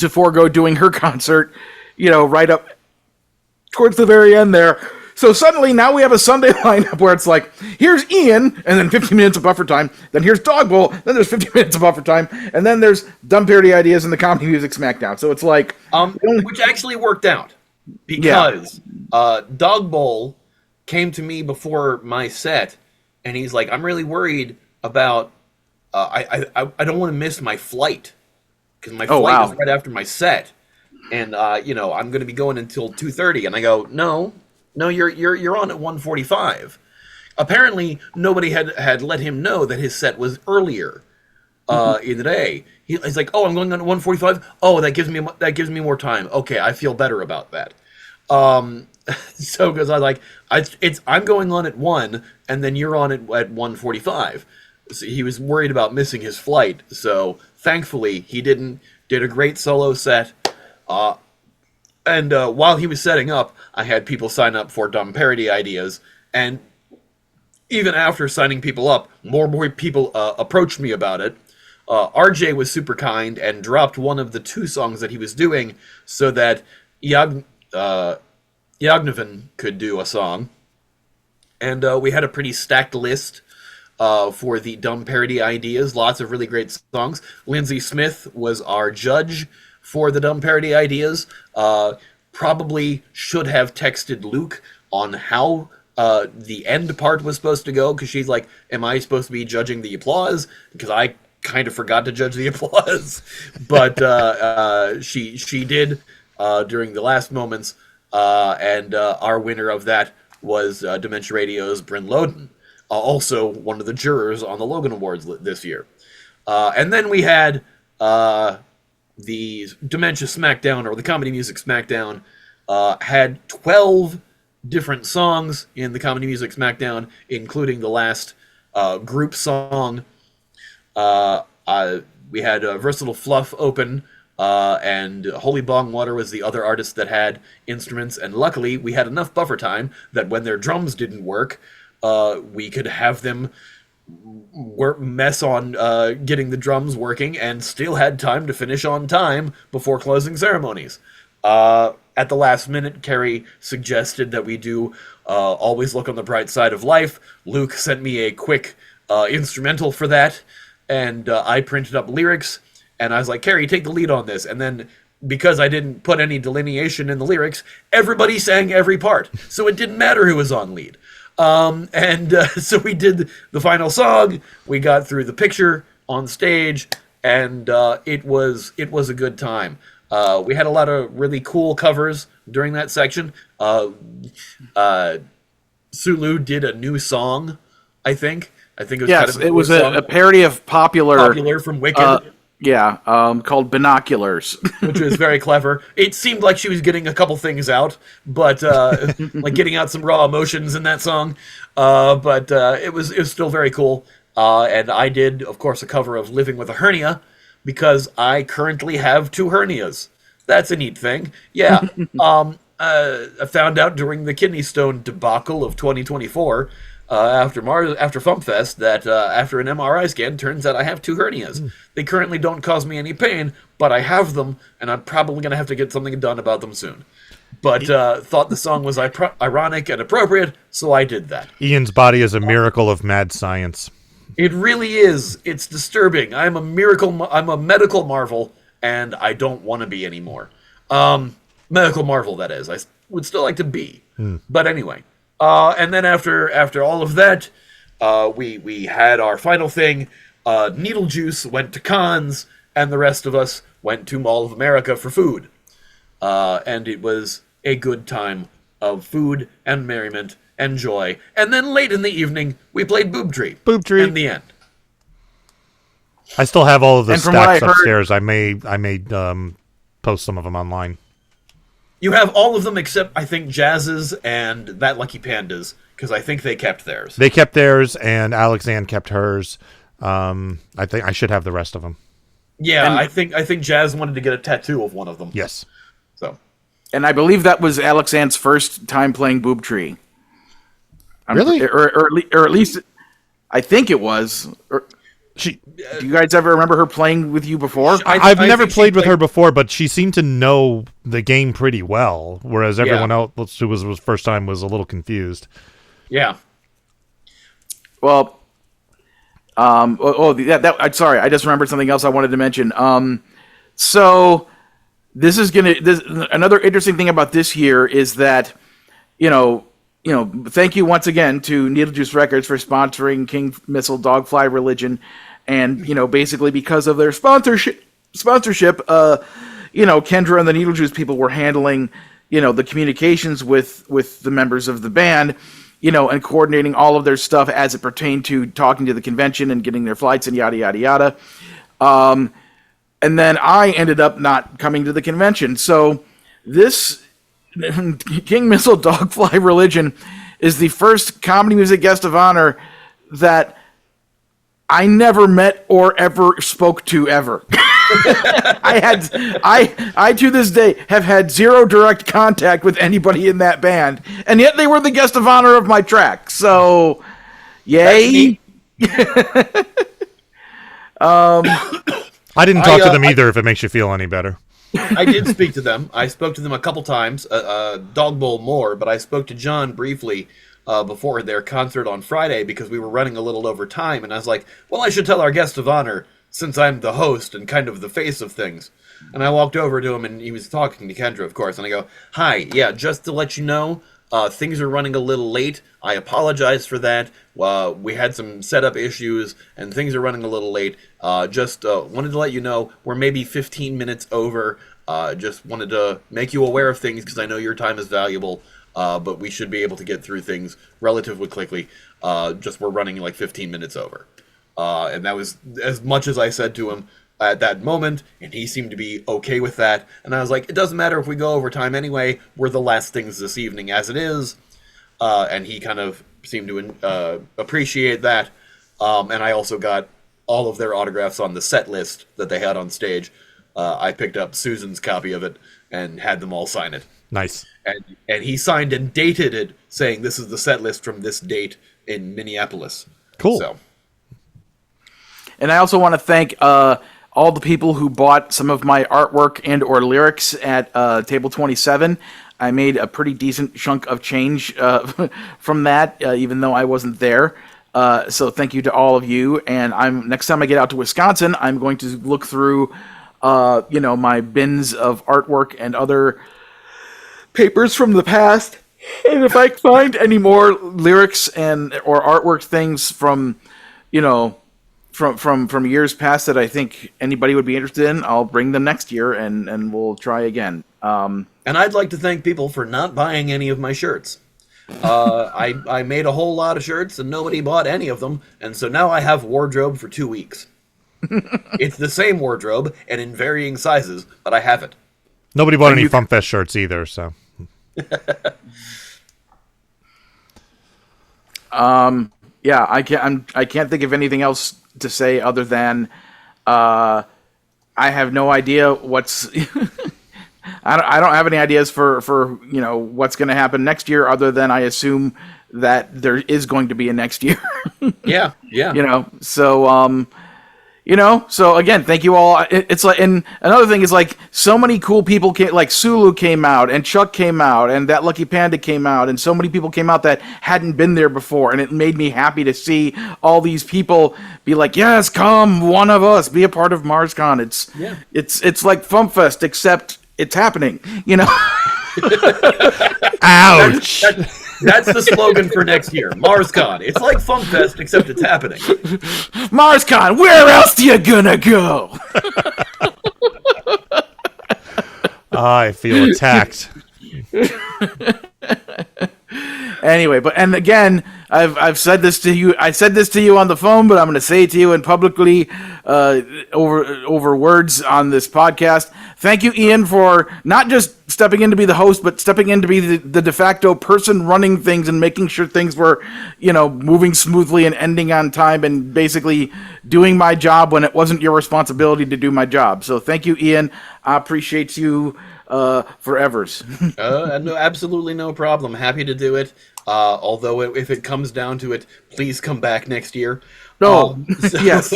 forego doing her concert, right up towards the very end there. So suddenly now we have a Sunday lineup where it's like, here's Ian, and then 15 minutes of buffer time. Then here's Dog Bowl, then there's 15 minutes of buffer time, and then there's Dumb Parody Ideas and the Comedy Music Smackdown. So it's like, which actually worked out because Dog Bowl came to me before my set, and he's like, I'm really worried about I don't want to miss my flight because my flight is right after my set, and I'm going to be going until 2:30, and I go, No, you're on at 1:45. Apparently, nobody had let him know that his set was earlier in the day. He's like, "Oh, I'm going on at 1:45. Oh, that gives me more time. Okay, I feel better about that." So because I was like, I'm going on at 1, and then you're on at 1:45. So he was worried about missing his flight. So thankfully, he didn't. Did a great solo set. And while he was setting up, I had people sign up for Dumb Parody Ideas, and even after signing people up, more people approached me about it. RJ was super kind and dropped one of the 2 songs that he was doing so that Yagnovan could do a song. And we had a pretty stacked list for the Dumb Parody Ideas, lots of really great songs. Lindsay Smith was our judge for the Dumb Parody Ideas. Probably should have texted Luke on how the end part was supposed to go, because she's like, am I supposed to be judging the applause? Because I kind of forgot to judge the applause. But she did during the last moments, and our winner of that was Dementia Radio's Bryn Loden, also one of the jurors on the Logan Awards this year. And then we had the Dementia Smackdown, or the Comedy Music Smackdown, had 12 different songs in the Comedy Music Smackdown, including the last group song. We had Versatile Fluff open and Holy Bong Water was the other artist that had instruments, and luckily we had enough buffer time that when their drums didn't work, we could have them mess on getting the drums working and still had time to finish on time before closing ceremonies. At the last minute, Carrie suggested that we do Always Look on the Bright Side of Life. Luke sent me a quick instrumental for that, and I printed up lyrics, and I was like, Carrie, take the lead on this. And then, because I didn't put any delineation in the lyrics, everybody sang every part, so it didn't matter who was on lead. So we did the final song, we got through the picture on stage, and it was a good time. We had a lot of really cool covers during that section. Sulu did a new song, I think. It was yes, kind of it was a parody of popular from Wicked. Called Binoculars. Which was very clever. It seemed like she was getting a couple things out, but like getting out some raw emotions in that song. But it was still very cool. And I did, of course, a cover of Living with a Hernia, because I currently have 2 hernias. That's a neat thing. Yeah. I found out during the kidney stone debacle of 2024, after FuMPFest, that after an MRI scan, turns out I have 2 hernias. They currently don't cause me any pain, but I have them, and I'm probably going to have to get something done about them soon. But thought the song was ironic and appropriate, so I did that. Ian's body is a miracle of mad science. It really is. It's disturbing. I'm a medical marvel, and I don't want to be anymore. Medical marvel, that is. I would still like to be. But anyway. And then after all of that, we had our final thing. Needlejuice went to cons, and the rest of us went to Mall of America for food. And it was a good time of food and merriment and joy. And then late in the evening, we played Boob Tree. In the end. I still have all of the stacks upstairs. I may post some of them online. You have all of them except, I think, Jazz's and That Lucky Panda's, because I think they kept theirs. They kept theirs, and Alexanne kept hers. I think I should have the rest of them. Yeah, and I think Jazz wanted to get a tattoo of one of them. Yes. So, and I believe that was Alexanne's first time playing Boob Tree. Really? Or at least I think it was. Do you guys ever remember her playing with you before? I've never played with her before, but she seemed to know the game pretty well, whereas everyone else who was first time was a little confused. Yeah. Well, sorry, I just remembered something else I wanted to mention. So this is another interesting thing about this year is that, thank you once again to Needlejuice Records for sponsoring King Missile Dogfly Religion. And, basically because of their sponsorship, Kendra and the Needlejuice people were handling, the communications with the members of the band, and coordinating all of their stuff as it pertained to talking to the convention and getting their flights and yada, yada, yada. And then I ended up not coming to the convention. So this King Missile Dogfly Religion is the first comedy music guest of honor that I never met or ever spoke to ever. I to this day have had zero direct contact with anybody in that band, and yet they were the guest of honor of my track. So, yay! I didn't talk to them either. If it makes you feel any better. I did speak to them. I spoke to them a couple times. Dog Bowl more, but I spoke to John briefly before their concert on Friday because we were running a little over time, and I was like, well, I should tell our guest of honor since I'm the host and kind of the face of things. And I walked over to him, and he was talking to Kendra, of course, and I go, hi, yeah, just to let you know, things are running a little late. I apologize for that. We had some setup issues, and things are running a little late. Just wanted to let you know we're maybe 15 minutes over. Just wanted to make you aware of things because I know your time is valuable, but we should be able to get through things relatively quickly. Just we're running like 15 minutes over. And that was as much as I said to him at that moment, and he seemed to be okay with that. And I was like, it doesn't matter if we go over time anyway. We're the last things this evening as it is. And he kind of seemed to appreciate that. And I also got all of their autographs on the set list that they had on stage. I picked up Susan's copy of it and had them all sign it. Nice. And he signed and dated it, saying this is the set list from this date in Minneapolis. Cool. So. And I also want to thank all the people who bought some of my artwork and or lyrics at Table 27. I made a pretty decent chunk of change from that, even though I wasn't there. So thank you to all of you. And next time I get out to Wisconsin, I'm going to look through, my bins of artwork and other papers from the past. And if I find any more lyrics or artwork things from, from years past that I think anybody would be interested in, I'll bring them next year and we'll try again. And I'd like to thank people for not buying any of my shirts. I made a whole lot of shirts and nobody bought any of them, and so now I have wardrobe for 2 weeks. It's the same wardrobe and in varying sizes, but I have it. Nobody bought any FuMPFest shirts either, so. Yeah, I can't think of anything else to say other than I have no idea what's I don't have any ideas for what's going to happen next year, other than I assume that there is going to be a next year. Yeah. So again, thank you all. It's like, and another thing is like so many cool people came, like Sulu came out and Chuck came out and that Lucky Panda came out, and so many people came out that hadn't been there before, and it made me happy to see all these people be like, yes, come, one of us, be a part of MarsCon. It's like FuMPFest, except it's happening, Ouch. That's the slogan for next year. MarsCon. It's like FuMPFest, except it's happening. MarsCon, where else you gonna go? I feel attacked. Anyway, and again, I've said this to you. I said this to you on the phone, but I'm going to say it to you and publicly over words on this podcast. Thank you, Ian, for not just stepping in to be the host, but stepping in to be the de facto person running things and making sure things were, moving smoothly and ending on time, and basically doing my job when it wasn't your responsibility to do my job. So thank you, Ian. I appreciate you forevers. No, absolutely no problem. Happy to do it. Although if it comes down to it, please come back next year. No. Yes.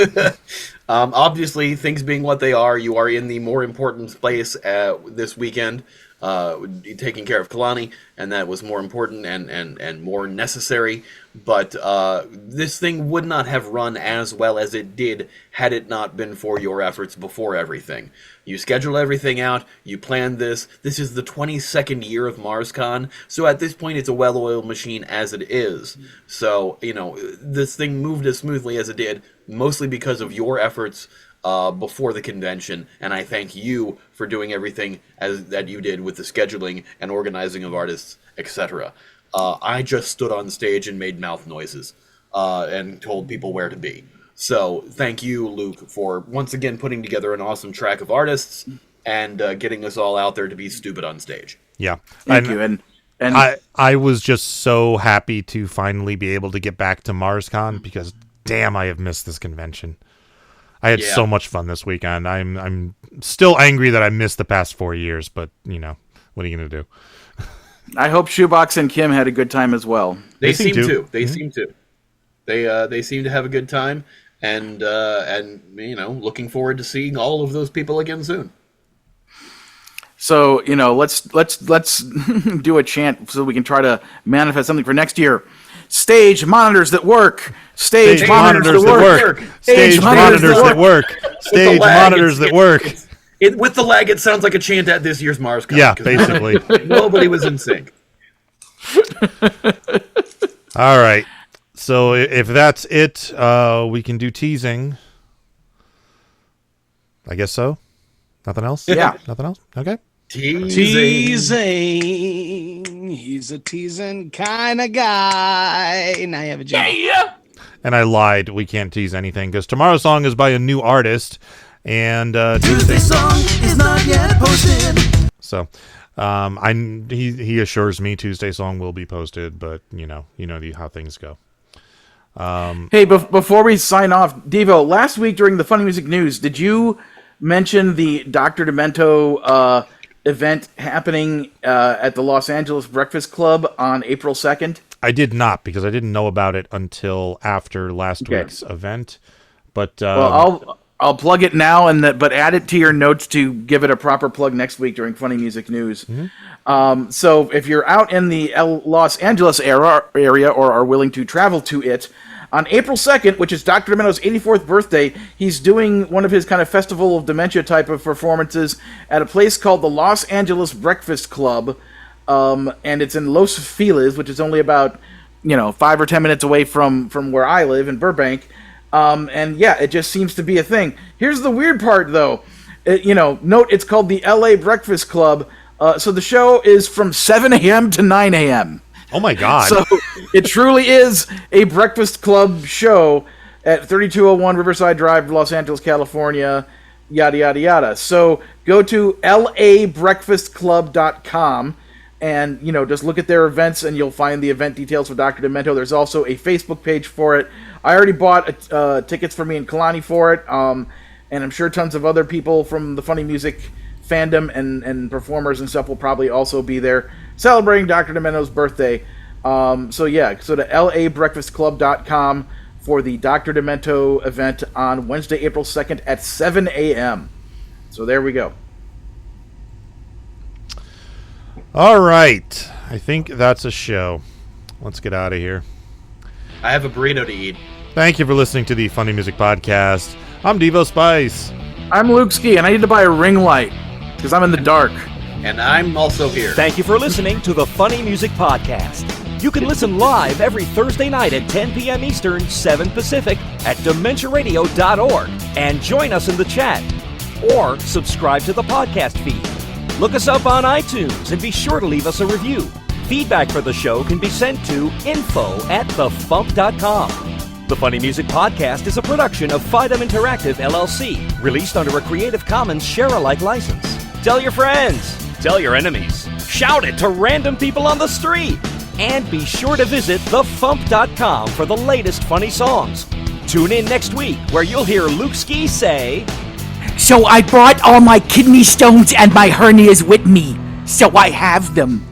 Obviously, things being what they are, you are in the more important place this weekend, taking care of Kalani, and that was more important and more necessary. But this thing would not have run as well as it did had it not been for your efforts before everything. You scheduled everything out, you planned this. This is the 22nd year of MarsCon, so at this point it's a well-oiled machine as it is. So, this thing moved as smoothly as it did, mostly because of your efforts before the convention, and I thank you for doing everything that you did with the scheduling and organizing of artists, etc. I just stood on stage and made mouth noises and told people where to be. So thank you, Luke, for once again putting together an awesome track of artists and getting us all out there to be stupid on stage. Yeah. Thank you. And I was just so happy to finally be able to get back to MarsCon, because damn, I have missed this convention. I had so much fun this weekend. I'm still angry that I missed the past 4 years, but what are you gonna do? I hope Shoebox and Kim had a good time as well. They seem to. They seem to. They seem to have a good time, and looking forward to seeing all of those people again soon. So let's do a chant so we can try to manifest something for next year. Stage monitors that work. Stage monitors that work. Stage monitors that work. Stage monitors that work. With the lag, it sounds like a chant at this year's MarsCon. Yeah, basically. Nobody was in sync. All right. So if that's it, we can do teasing. I guess so. Nothing else? Yeah. Nothing else? Okay. Teasing. He's a teasing kind of guy. Now you have a job. Yeah. And I lied. We can't tease anything because tomorrow's song is by a new artist, and Tuesday's song is not yet posted. So, he assures me Tuesday's song will be posted, but you know how things go. Hey, before we sign off, Devo, last week during the Funny Music News, did you mention the Dr. Demento event happening at the Los Angeles Breakfast Club on April 2nd? I did not, because I didn't know about it until after last week's event. But well, I'll plug it now, but add it to your notes to give it a proper plug next week during Funny Music News. Mm-hmm. So if you're out in the Los Angeles area or are willing to travel to it, on April 2nd, which is Dr. Demento's 84th birthday, he's doing one of his kind of Festival of Dementia type of performances at a place called the Los Angeles Breakfast Club, and it's in Los Feliz, which is only about 5 or 10 minutes away from where I live in Burbank. And yeah, it just seems to be a thing. Here's the weird part, though. Note it's called the LA Breakfast Club. So the show is from 7 a.m. to 9 a.m. Oh my God. So it truly is a Breakfast Club show at 3201 Riverside Drive, Los Angeles, California, yada, yada, yada. So go to labreakfastclub.com and, just look at their events and you'll find the event details for Dr. Demento. There's also a Facebook page for it. I already bought tickets for me and Kalani for it, and I'm sure tons of other people from the Funny Music fandom and performers and stuff will probably also be there celebrating Dr. Demento's birthday. So to labreakfastclub.com for the Dr. Demento event on Wednesday, April 2nd at 7 a.m. So there we go. All right. I think that's a show. Let's get out of here. I have a burrito to eat. Thank you for listening to the Funny Music Podcast. I'm Devo Spice. I'm Luke Ski, and I need to buy a ring light because I'm in the dark. And I'm also here. Thank you for listening to the Funny Music Podcast. You can listen live every Thursday night at 10 p.m. Eastern, 7 Pacific at DementiaRadio.org and join us in the chat. Or subscribe to the podcast feed. Look us up on iTunes and be sure to leave us a review. Feedback for the show can be sent to info@thefump.com. The Funny Music Podcast is a production of Fidem Interactive, LLC, released under a Creative Commons share-alike license. Tell your friends. Tell your enemies. Shout it to random people on the street. And be sure to visit thefump.com for the latest funny songs. Tune in next week where you'll hear Luke Ski say, "So I brought all my kidney stones and my hernias with me, so I have them."